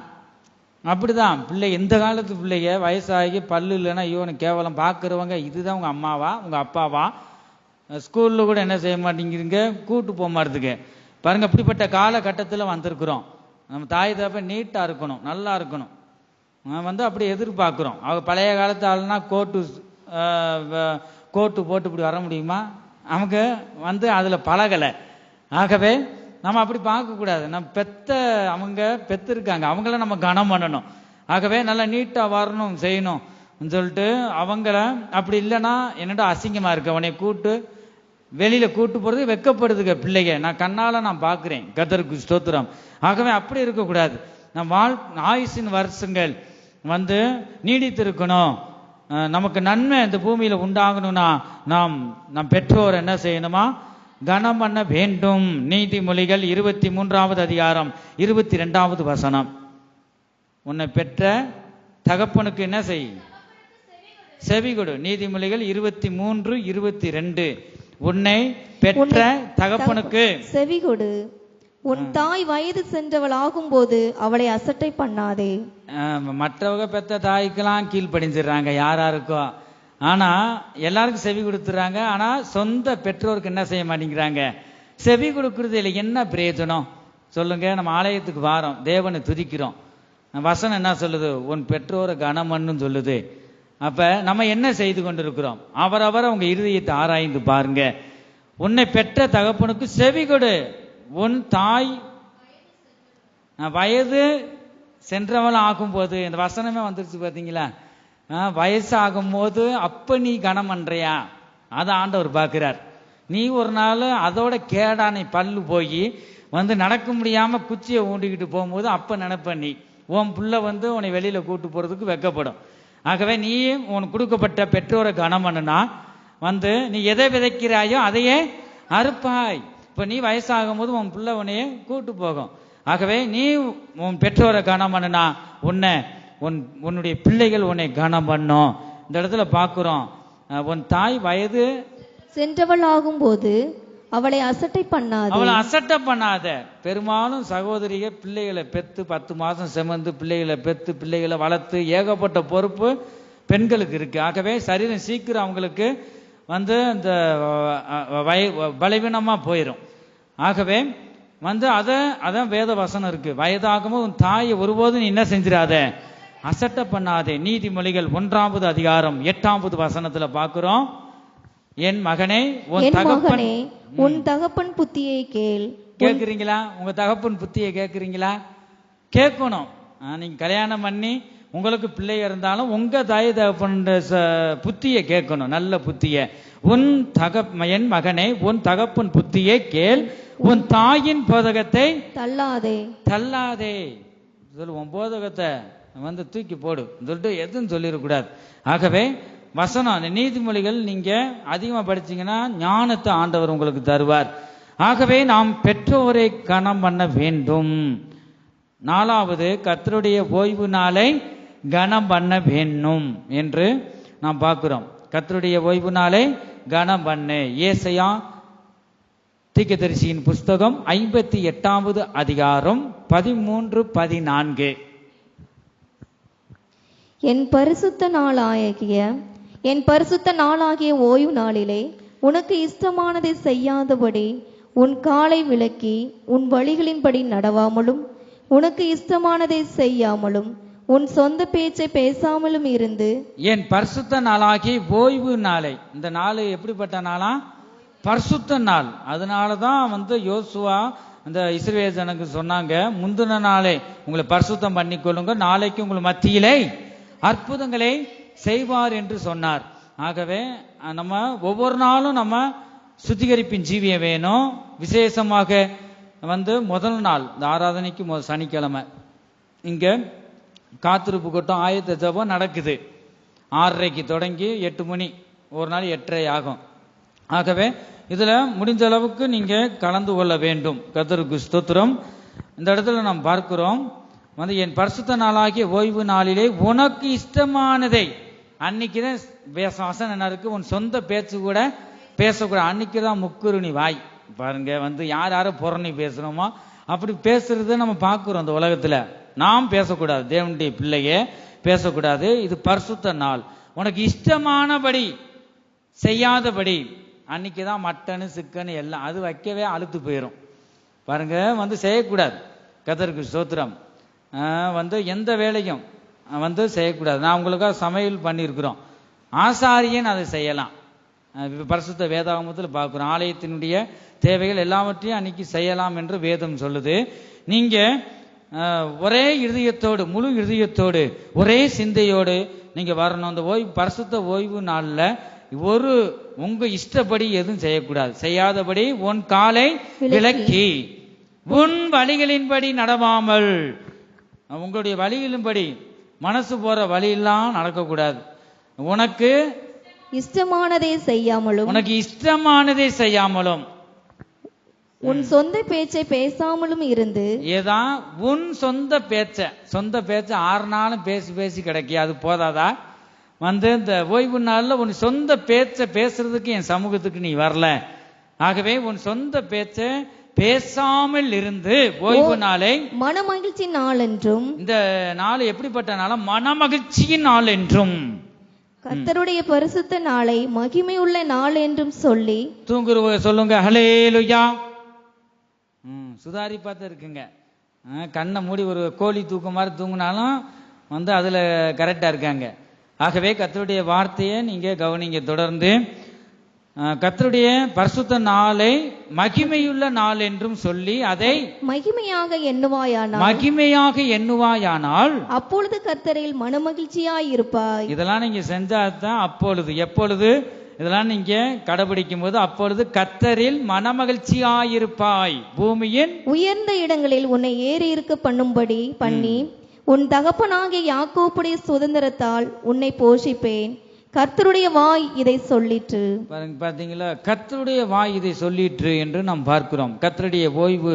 அப்படிதான் பிள்ளை, இந்த காலத்து பிள்ளைங்க வயசாகி பல்லு இல்லைன்னா ஐயோ கேவலம் பார்க்குறவங்க, இதுதான் உங்க அம்மாவா உங்க அப்பாவா? ஸ்கூல்ல கூட என்ன செய்ய மாட்டேங்கிறீங்க, கூட்டு போக மாட்டேதுங்க. பாருங்க, இப்படிப்பட்ட காலகட்டத்தில் வந்திருக்கிறோம். நம்ம தாய் தகப்பன் நீட்டா இருக்கணும், நல்லா இருக்கணும் அப்படி எதிர்பார்க்குறோம். அவங்க பழைய காலத்து ஆளுனா கோட்டு போட்டு இப்படி வர முடியுமா? நமக்கு அதில் பழகலை. ஆகவே நம்ம அப்படி பார்க்கக்கூடாது. நம்ம அவங்க பெற்றிருக்காங்க, அவங்கள நம்ம கனம் பண்ணணும். ஆகவே நல்லா நீட்டாக வரணும் செய்யணும் சொல்லிட்டு அவங்கள அப்படி இல்லைன்னா என்னடா அசிங்கமாக இருக்கு, அவனை வெளியில் கூட்டு போகிறது வெக்கப்படுதுங்க பிள்ளைங்க. நான் கண்ணால் நான் பார்க்குறேன். கர்த்தருக்கு ஸ்தோத்திரம். ஆகவே அப்படி இருக்கக்கூடாது. நம் ஆயுசின் வருஷங்கள் நீடித்திருக்கணும். நமக்கு நன்மை இந்த பூமியில உண்டாகணும்னா நம் பெற்றோர் என்ன செய்யணுமா? கனம் பண்ண வேண்டும். நீதிமொழிகள் 23வது அதிகாரம் 22வது வசனம். உன்னை பெற்ற தகப்பனுக்கு என்ன செய்? செவி கொடு. நீதிமொழிகள் 23:22. உன்னை பெற்ற தகப்பனுக்கு செவி கொடு. உன் தாய் வயது சென்றவள் ஆகும் போது அவளை அசட்டை பண்ணாதே. மற்றவங்க பெத்த தாய்க்கெல்லாம் கீழ்ப்படிஞ்சிடறாங்க யாராருக்கோ. ஆனா எல்லாருக்கும் செவி கொடுத்துறாங்க. ஆனா சொந்த பெற்றோருக்கு என்ன செய்ய மாட்டேங்கிறாங்க? செவி கொடுக்கறது இல்லை. என்ன பிரயோஜனம் சொல்லுங்க? நம்ம ஆலயத்துக்கு வாரோம், தேவனை துதிக்கிறோம். வசனம் என்ன சொல்லுது? உன் பெற்றோரை கனமன்னு சொல்லுது. அப்ப நம்ம என்ன செய்து கொண்டிருக்கிறோம்? அவரவர் அவங்க இருதயத்தை ஆராய்ந்து பாருங்க. உன்னை பெற்ற தகப்பனுக்கு செவி கொடு. உன் தாய் வயது சென்றவள் ஆகும்போது, இந்த வசனமே வந்துருச்சு பாத்தீங்களா? வயசு ஆகும் போது அப்ப நீ கனம் பண்றியா? அதை ஆண்டவர் பார்க்கிறார். நீ ஒரு நாள் அதோட கேடானை பல்லு போய் நடக்க முடியாம குச்சியை ஊண்டிக்கிட்டு போகும்போது அப்ப நினைப்ப நீ உன் புள்ள உன்னை வெளியில கூட்டு போறதுக்கு வெக்கப்படும். ஆகவே நீ உனக்கு கொடுக்கப்பட்ட பெற்றோரை கனம் பண்ணுனா நீ எதை விதைக்கிறாயோ அதையே அறுப்பாய். இப்ப நீ வயசாகும் போது உன் பிள்ளை உன்னையே கூட்டு போகும். ஆகவே நீ உன் பெற்றோரை கனம் பண்ணுனா உன்னுடைய பிள்ளைகள் உன்னை கனம் பண்ணும். இந்த இடத்துல பாக்குறோம், உன் தாய் வயது சென்றவள் ஆகும் போது அவளை அசட்டை பண்ணாத. அவளை அசட்டை பண்ணாத. பெரும்பாலும் சகோதரிகள் பிள்ளைகளை பெத்து 10 மாசம் செமந்து பிள்ளைகளை பெத்து பிள்ளைகளை வளர்த்து ஏகப்பட்ட பொறுப்பு பெண்களுக்கு இருக்கு. ஆகவே சரீரம் சீக்கிரம் அவங்களுக்கு அந்த பலவீனமா போயிடும். ஆகவே அதான் வேத வசனம் இருக்கு. வயதாகும்போது உன் தாயை ஒருபோதும் நீ என்ன செஞ்சிடாத, அசட்டை பண்ணாதே. நீதிமொழிகள் 1வது அதிகாரம் 8வது வசனத்துல பாக்குறோம், என் மகனே உன் தகப்பன் புத்தியை கேள். கேட்குறீங்களா? உங்க தகப்பன் புத்தியை கேட்குறீங்களா? கேட்கணும். நீங்க கல்யாணம் பண்ணி உங்களுக்கு பிள்ளை இருந்தாலும் உங்க தாய் தகப்பன் புத்தியை கேட்கணும், நல்ல புத்திய. என் மகனே உன் தகப்பன் புத்தியை கேள், உன் தாயின் போதகத்தை தள்ளாதே. உன் போதகத்தை தூக்கி போடு சொல்லிட்டு எதுவும் சொல்லிடக்கூடாது. ஆகவே வசனம் நீதிமொழிகள் நீங்க அதிகமா படிச்சீங்கன்னா ஞானத்தை ஆண்டவர் உங்களுக்கு தருவார். ஆகவே நாம் பெற்றோரை கனம் பண்ண வேண்டும். 4வது, கர்த்தருடைய ஓய்வு நாளை கனம் பண்ண வேண்டும் என்று நாம் பார்க்கிறோம். கர்த்தருடைய ஓய்வு நாளை கனம் பண்ணு. ஏசாயா தீர்க்கதரிசியின் புஸ்தகம் 58வது அதிகாரம் 13-14. என் பரிசுத்த நாளாகிய ஓய்வு நாளிலே உனக்கு இஷ்டமானதை செய்யாதபடி உன் காலை விலக்கி உன் வழிகளின்படி நடவாமலும் உனக்கு இஷ்டமானதை செய்யாமலும் உன் சொந்த பேச்சை பேசாமலும் இருந்து என் பரிசுத்த நாளாகி ஓய்வு நாளை, இந்த நாள் எப்படிப்பட்ட நாளா? பரிசுத்த நாள். அதனாலதான் யோசுவா அந்த இஸ்ரவேல் ஜனங்க சொன்னாங்க, முந்தின நாளே உங்களை பரிசுத்தம் பண்ணிக்கொள்ளுங்க, நாளைக்கு உங்கள் மத்தியிலே அற்புதங்களை செய்வார் என்று சொன்னார். ஆகவே நம்ம ஒவ்வொரு நாளும் நம்ம சுத்திகரிப்பின் ஜீவியம் வேணும். விசேஷமாக முதல் நாள் இந்த ஆராதனைக்கு சனிக்கிழமை இங்க காத்திருப்பு கூட்டம் ஆயத்த ஜெபம் நடக்குது. 6:30க்கு தொடங்கி 8 மணி, ஒரு நாள் 8:30 ஆகும். ஆகவே இதுல முடிஞ்ச அளவுக்கு நீங்க கலந்து கொள்ள வேண்டும். கர்த்தருக்கு ஸ்தோத்திரம். இந்த இடத்துல நாம் பார்க்கிறோம், என் பரிசுத்த நாளாகிய ஓய்வு நாளிலே உனக்கு இஷ்டமானதை, அன்னைக்குதான் வசனம் என்ன இருக்கு, உன் சொந்த பேச்சு கூட பேசக்கூடாது. அன்னைக்குதான் முக்குருணி வாய் பாருங்க, யார் யாரும் புறணி பேசுறோமோ அப்படி பேசுறத நம்ம பார்க்கிறோம். அந்த உலகத்துல நாம் பேசக்கூடாது, தேவனுடைய பிள்ளையே பேசக்கூடாது. இது பரிசுத்த நாள். உனக்கு இஷ்டமானபடி செய்யாதபடி, அன்னைக்குதான் மட்டனு சிக்கனு எல்லாம் அது வைக்கவே அழுத்து போயிடும் பாருங்க. செய்யக்கூடாது. கர்த்தருக்கு ஸ்தோத்திரம். எந்த வேலையும் செய்யக்கூடாது. நான் உங்களுக்காக சமையல் பண்ணியிருக்கிறோம். ஆசாரியன் அதை செய்யலாம். பரிசுத்த வேதாகமத்தில் பார்க்கிறோம், ஆலயத்தினுடைய தேவைகள் எல்லாவற்றையும் அன்னைக்கு செய்யலாம் என்று வேதம் சொல்லுது. நீங்க ஒரே இருதயத்தோடு, முழு இருதயத்தோடு, ஒரே சிந்தையோடு நீங்க வரணும். அந்த பரிசுத்த ஓய்வு நாள்ல உங்க இஷ்டப்படி எதுவும் செய்யக்கூடாது. செய்யாதபடி உன் காலை விலக்கி உன் வழிகளின்படி நடவாமல், உங்களுடைய வழிகளின்படி மனசு போற வழியெல்லாம் நடக்கக்கூடாது. உனக்கு இஷ்டமானதை செய்யாமலும் உன் சொந்த பேச்சை பேசாமலும் இருந்து. ஏதான் உன் சொந்த பேச்ச 6 நாளும் பேசி பேசி கிடைக்க, அது போதாதா? இந்த ஓய்வு நாள்ல உன் சொந்த பேச்ச பேசுறதுக்கு என் சமூகத்துக்கு நீ வரல. ஆகவே உன் சொந்த பேச்ச பேசாமல் இருந்து ஓய்வு நாளை மனமகிழ்ச்சி நாள் என்றும், இந்த நாள் எப்படிப்பட்ட நாள்? மனமகிழ்ச்சியின் நாள் என்றும், கர்த்தருடைய பரிசுத்த நாளை மகிமையுள்ள நாள் என்றும் சொல்லி தூங்குறவங்க சொல்லுங்க ஹல்லேலூயா. சுதாரி பார்த்து இருக்குங்க. கண்ணை மூடி ஒரு கோழி தூக்கம் மாதிரி தூங்கினாலும் அதுல கரெக்டா இருக்காங்க. ஆகவே கர்த்தருடைய வார்த்தையை நீங்க கவனிங்க. தொடர்ந்து கர்த்தருடைய பரிசுத்த நாளை மகிமையுள்ள நாள் என்றும் சொல்லி அதை மகிமையாக எண்ணுவாயானால் அப்பொழுது கர்த்தரில் மனமகிழ்ச்சியாய் இருப்பாய். இதெல்லாம் நீங்க செஞ்சாதான் அப்பொழுது, எப்பொழுது இதெல்லாம் நீங்க கடைபிடிக்கும் போது அப்பொழுது கர்த்தரில் மனமகிழ்ச்சியாயிருப்பாய். பூமியின் உயர்ந்த இடங்களில் உன்னை ஏறி இருக்க பண்ணும்படி பண்ணி உன் தகப்பனாகிய யாக்கோபுடைய சுதந்திரத்தால் உன்னை போஷிப்பேன். கர்த்தருடைய வாய் இதை சொல்லிற்று. பாத்தீங்களா? கர்த்தருடைய வாய் இதை சொல்லிற்று என்று நாம் பார்க்கிறோம். கர்த்தருடைய ஓய்வு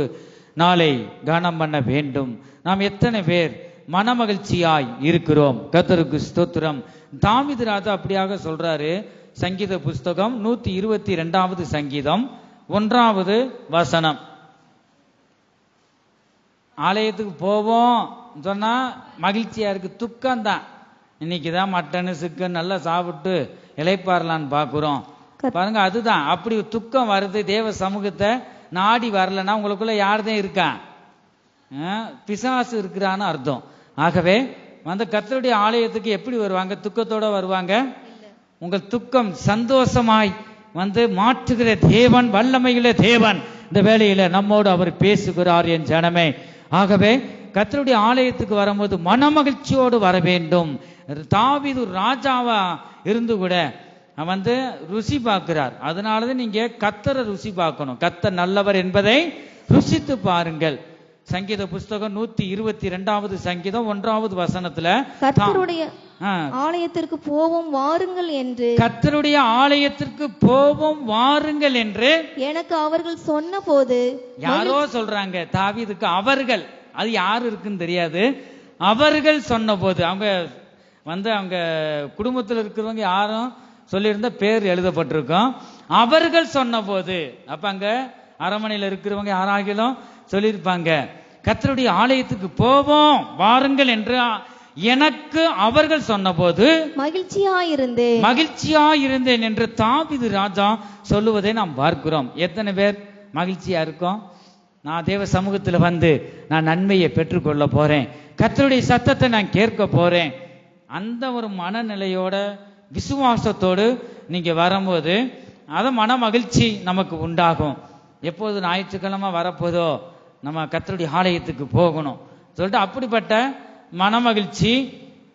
நாளை கனம் பண்ண வேண்டும். நாம் எத்தனை பேர் மனமகிழ்ச்சியாய் இருக்கிறோம்? கர்த்தருக்கு ஸ்தோத்திரம். தாவீது ராஜா அப்படியாக சொல்றாரு. சங்கீத புஸ்தகம் 122வது சங்கீதம் 1வது வசனம். ஆலயத்துக்கு போவோம் சொன்னா மகிழ்ச்சியா இருக்கு, துக்கம்தான். இன்னைக்குதான் மட்டனு சிக்கன் நல்லா சாப்பிட்டு இளைப்பாறலான்னு பாக்குறோம் பாருங்க. அதுதான் அப்படி துக்கம் வருது. தேவ சமூகத்தை நாடி வரலன்னா உங்களுக்குள்ள யாருதான் இருக்கா? பிசாசு இருக்கிறான்னு அர்த்தம். ஆகவே கர்த்தருடைய ஆலயத்துக்கு எப்படி வருவாங்க? துக்கத்தோட வருவாங்க. உங்கள் துக்கம் சந்தோஷமாய் மாற்றுகிற தேவன், வல்லமையுள்ள தேவன் இந்த வேளையில நம்மோடு அவர் பேசுகிறார் என் ஜனமே. ஆகவே கர்த்தருடைய ஆலயத்துக்கு வரும்போது மனமகிழ்ச்சியோடு வர வேண்டும். தாவீது ராஜாவா இருந்து கூட ருசி பார்க்கிறார். அதனாலதான் நீங்க கர்த்தரை ருசி பார்க்கணும். கர்த்தர் நல்லவர் என்பதை ருசித்து பாருங்கள். சங்கீத புஸ்தகம் 122வது சங்கீதம் 1வது வசனத்துல கர்த்தருடைய ஆலயத்திற்கு போவோம் வாருங்கள் என்று, கர்த்தருடைய ஆலயத்திற்கு போவோம் வாருங்கள் என்று எனக்கு அவர்கள் சொன்ன போது, யாரோ சொல்றாங்க தாவீதுக்கு அவர்கள், அது யாரு இருக்குன்னு தெரியாது. அவர்கள் சொன்ன போது, அவங்க அவங்க குடும்பத்தில் இருக்கிறவங்க யாரும் சொல்லியிருந்த பேர் எழுதப்பட்டிருக்கோம். அவர்கள் சொன்ன போது, அப்ப அங்க அரண்மனையில் இருக்கிறவங்க யாராகிலும் சொல்லியிருப்பாங்க, கர்த்தருடைய ஆலயத்துக்கு போவோம் வாருங்கள் என்று எனக்கு அவர்கள் சொன்னபோது மகிழ்ச்சியாயிருந்தேன் என்று தாவீது ராஜா சொல்லுவதை நாம் பார்க்கிறோம். எத்தனை பேர் மகிழ்ச்சியா இருக்கோம்? நான் தேவ சமூகத்தில் வந்து நான் நன்மையை பெற்றுக்கொள்ள போறேன், கர்த்தருடைய சத்தத்தை நான் கேட்க போறேன், அந்த ஒரு மனநிலையோட விசுவாசத்தோடு நீங்க வரும்போது அத மன மகிழ்ச்சி நமக்கு உண்டாகும். எப்போது ஞாயிற்றுக்கிழமை வரப்போதோ நம்ம கர்த்தருடைய ஆலயத்துக்கு போகணும் சொல்லிட்டு அப்படிப்பட்ட மனமகிழ்ச்சி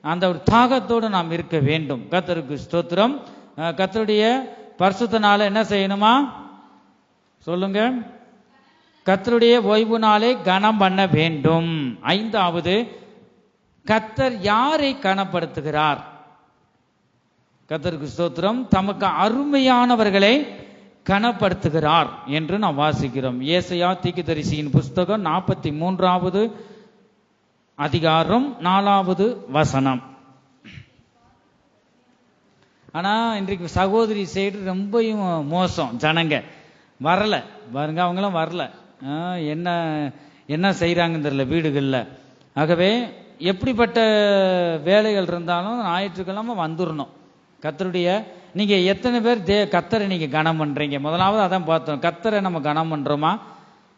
அந்த ஒரு தாகத்தோடு நாம் இருக்க வேண்டும். கர்த்தருக்கு ஸ்தோத்திரம். கர்த்தருடைய பரிசுத்த நாளை என்ன செய்யணுமா சொல்லுங்க? கர்த்தருடைய ஓய்வு நாளை கனம் பண்ண வேண்டும். 5வது, கர்த்தர் யாரை கனப்படுத்துகிறார்? கர்த்தருக்கு ஸ்தோத்திரம். தமக்கு அருமையானவர்களை கனப்படுத்துகிறார் என்று நாம் வாசிக்கிறோம். ஏசாயா தீர்க்கதரிசியின் புஸ்தகம் 43வது அதிகாரம் 4வது வசனம். ஆனா இன்றைக்கு சகோதரி சைடு ரொம்பவும் மோசம். ஜனங்க வரல பாருங்க, அவங்களும் வரல. என்ன என்ன செய்யறாங்கன்னு தெரியல வீடுகள்ல. ஆகவே எப்படிப்பட்ட வேலைகள் இருந்தாலும் ஞாயிற்றுக்கிழமை வந்துடணும். கர்த்தருடைய நீங்க எத்தனை பேர் கர்த்தரை நீங்க கனம் பண்றீங்க? முதலாவது அதான் பார்த்தோம். கர்த்தரை நம்ம கனம் பண்றோமா?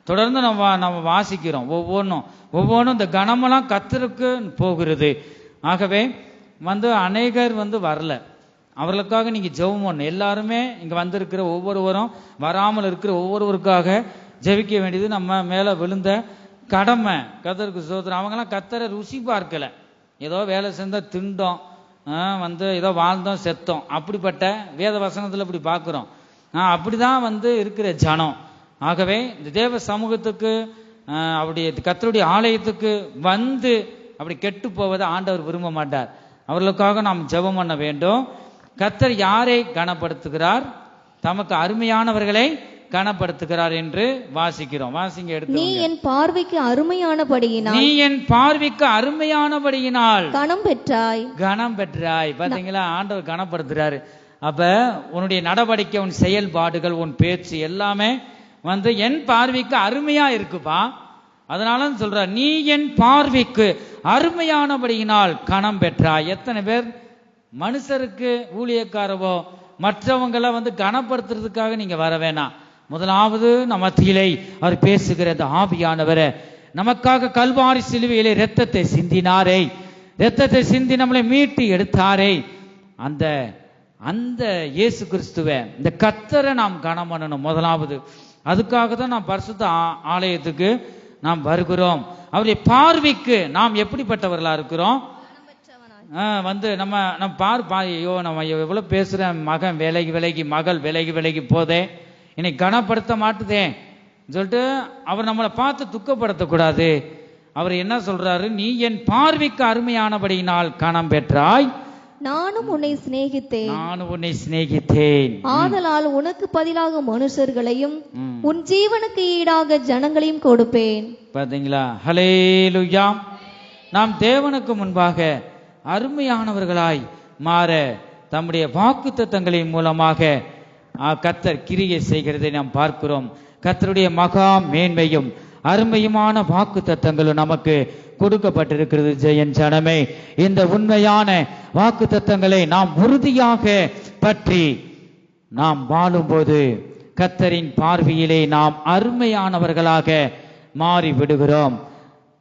தொடர்ந்து நம்ம வாசிக்கிறோம். ஒவ்வொன்றும் இந்த கனமெல்லாம் கர்த்தருக்கு போகிறது. ஆகவே அநேகர் வரல. அவர்களுக்காக நீங்க ஜெபம் பண்ணணும். எல்லாருமே இங்க வந்திருக்கிற ஒவ்வொருவரும், வராமல் இருக்கிற ஒவ்வொருவருக்காக ஜெபிக்க வேண்டியது நம்ம மேல விழுந்த கடமை. கர்த்தருக்கு ஸ்தோத்திரம். அவங்கெல்லாம் கர்த்தரை ருசி பார்க்கல. ஏதோ வேலை செஞ்சா திண்டோம், ஏதோ வாழ்ந்தோம் செத்தோம், அப்படிப்பட்ட வேத வசனத்துல இப்படி பார்க்கிறோம். அப்படிதான் இருக்கிற ஜனம். ஆகவே இந்த தேவ சமூகத்துக்கு அவருடைய கர்த்தருடைய ஆலயத்துக்கு அப்படி கெட்டு போவதை ஆண்டவர் விரும்ப மாட்டார். அவர்களுக்காக நாம் ஜெபம் பண்ண வேண்டும். கர்த்தர் யாரை கனப்படுத்துகிறார்? தமக்கு அருமையானவர்களை கனப்படுத்துகிறார் என்று வாசிக்கிறோம். வாசிங்க எடுத்து. நீ என் பார்வைக்கு அருமையானபடியினால் கனம் பெற்றாய். பாத்தீங்களா? ஆண்டவர் கனப்படுத்துறாரு. அப்ப உன்னுடைய நடவடிக்கை, உன் செயல்பாடுகள், உன் பேச்சு எல்லாமே என் பார்வைக்கு அருமையா இருக்குப்பா. அதனால சொல்ற, நீ என் பார்வைக்கு அருமையானபடியினால் கனம் பெற்றாய். எத்தனை பேர் மனுஷருக்கு ஊழியக்காரவோ மற்றவங்களை கனப்படுத்துறதுக்காக நீங்க வர வேணாம். முதலாவது நம்ம மத்தியிலே அவர் பேசுகிற ஆவியானவரை, நமக்காக கல்வாரி சிலுவையிலே இரத்தத்தை சிந்தி நம்மளை மீட்டு எடுத்தாரே, அந்த இயேசு கிறிஸ்துவை, இந்த கர்த்தரை நாம் கனம் பண்ணணும். முதலாவது அதுக்காக தான் நாம் பரிசுத்த ஆலயத்துக்கு நாம் வருகிறோம். அவருடைய பார்வைக்கு நாம் எப்படிப்பட்டவர்களா இருக்கிறோம்? நம்ம ஐயோ நம்ம எவ்வளவு பேசுறேன், மகன் விலகி மகள் விலகி போதே, இன்னைக்கு கனப்படுத்த மாட்டுதே சொல்லிட்டு அவர் நம்மளை பார்த்து துக்கப்படுத்தக்கூடாது. அவர் என்ன சொல்றாரு? நீ என் பார்வைக்கு அருமையானபடியினால் கனம் பெற்றாய், நானும் உன்னை சிநேகித்தேன். ஆதலால் உனக்கு பதிலாக மனுஷர்களையும் உன் ஜீவனுக்கு ஈடாக ஜனங்களையும் கொடுப்பேன். பாத்தீங்களா? ஹல்லேலூயா. நாம் தேவனுக்கு முன்பாக அருமையானவர்களாய் மாற தம்முடைய வாக்குத்தத்தங்களின் மூலமாக கர்த்தர் கிரியை செய்கிறதை நாம் பார்க்கிறோம். கர்த்தருடைய மகா மேன்மையும் அருமையுமான வாக்குத்தத்தங்களும் நமக்கு கொடுக்கப்பட்டிருக்கிறது. ஜெயன் ஜனமே, இந்த உண்மையான வாக்குத்தத்தங்களை நாம் உறுதியாக பற்றி நாம் வாழும்போது கர்த்தரின் பார்வையிலே நாம் அருமையானவர்களாக மாறி விடுகிறோம்.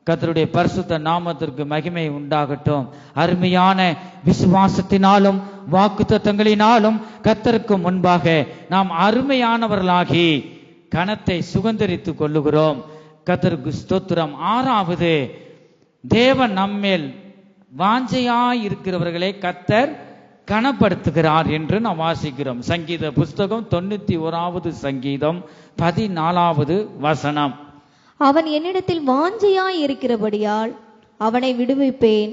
கர்த்தருடைய பரிசுத்த நாமத்திற்கு மகிமை உண்டாகட்டும். அருமையான விசுவாசத்தினாலும் வாக்குத்தத்தங்களினாலும் கர்த்தருக்கு முன்பாக நாம் அருமையானவர்களாகி கனத்தை சுதந்தரித்துக் கொள்ளுகிறோம். கர்த்தருக்கு ஸ்தோத்திரம். 6வது, தேவன் நம்மேல் வாஞ்சையாய் இருக்கிறவர்களை கர்த்தர் கனப்படுத்துகிறார் என்று நாம் வாசிக்கிறோம். சங்கீத புஸ்தகம் 91வது சங்கீதம் 14வது வசனம். அவன் என்னிடத்தில் வாஞ்சையாய் இருக்கிறபடியால் அவனை விடுவிப்பேன்,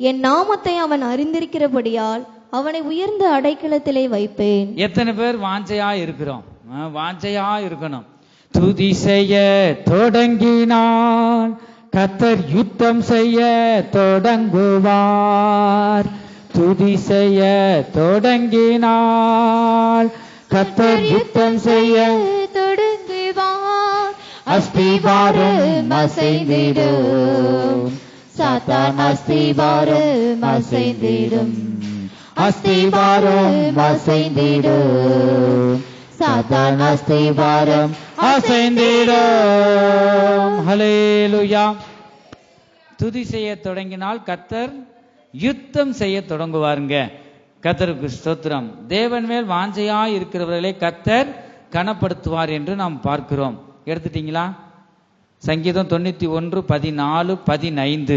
என் நாமத்தை அவன் அறிந்திருக்கிறபடியால் அவனை உயர்ந்த அடைக்கலத்திலே வைப்பேன். எத்தனை பேர் வாஞ்சையா இருக்கிறோம்? வாஞ்சையா இருக்கணும். துதி செய்ய தொடங்கினான் கர்த்தர் யுத்தம் செய்ய தொடங்குவார். துதி செய்ய தொடங்கினாள் கர்த்தர் யுத்தம் செய்ய தொடங்குவார். அஸ்திபாரம் அசைந்திடும், சாத்தான் அஸ்திவாரம் அசைந்திடும், அஸ்திவாரம் அசைந்திடும், சாத்தான் அஸ்திவாரம் அசைந்திடும். ஹல்லேலூயா. துதி செய்ய தொடங்கினால் கர்த்தர் யுத்தம் செய்ய தொடங்குவாருங்க. கர்த்தருக்கு ஸ்தோத்திரம். தேவன் மேல் வாஞ்சையாய் இருக்கிறவர்களை கர்த்தர் கனப்படுத்துவார் என்று நாம் பார்க்கிறோம். எடுத்துட்டீங்களா? சங்கீதம் 91, 14, 15.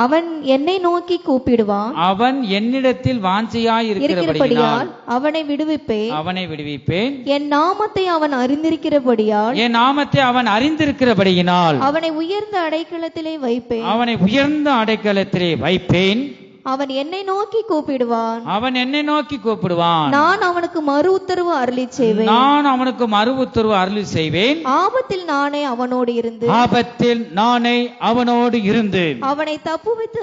அவன் என்னை நோக்கி கூப்பிடுவான், அவன் என்னிடத்தில் வாஞ்சையாய் இருக்கிறபடியால் அவனை விடுவிப்பேன், என் நாமத்தை அவன் அறிந்திருக்கிறபடியினால் அவனை உயர்ந்த அடைக்கலத்திலே வைப்பேன். அவன் என்னை நோக்கி கூப்பிடுவான், நான் அவனுக்கு மறு உத்தரவு அருளி செய்வேன். ஆபத்தில் நானே அவனோடு இருந்து அவனை தப்புவித்து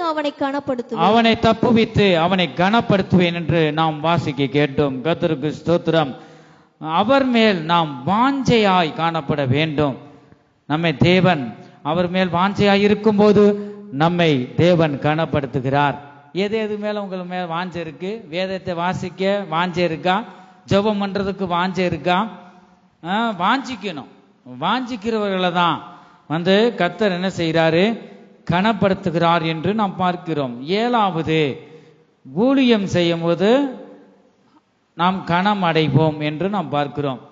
அவனை கனப்படுத்துவேன் என்று நாம் வாசிக்க கேட்டோம். கர்த்தருக்கு ஸ்தோத்திரம். அவர் மேல் நாம் வாஞ்சையாய் காணப்பட வேண்டும். நம்மை தேவன் அவர் மேல் வாஞ்சையாய் இருக்கும்போது நம்மை தேவன் கனப்படுத்துகிறார். எது மேல உங்களுக்கு மேல வாஞ்சை இருக்கு? வேதத்தை வாசிக்க வாஞ்சை இருக்கா? ஜெபம் பண்றதுக்கு வாஞ்சை இருக்கா? வாஞ்சிக்கணும். வாஞ்சிக்கிறவர்களை தான் கர்த்தர் என்ன செய்கிறாரு? கனப்படுத்துகிறார் என்று நாம் பார்க்கிறோம். 7வது, ஊழியம் செய்யும் போது நாம் கனம் அடைவோம் என்று நாம் பார்க்கிறோம்.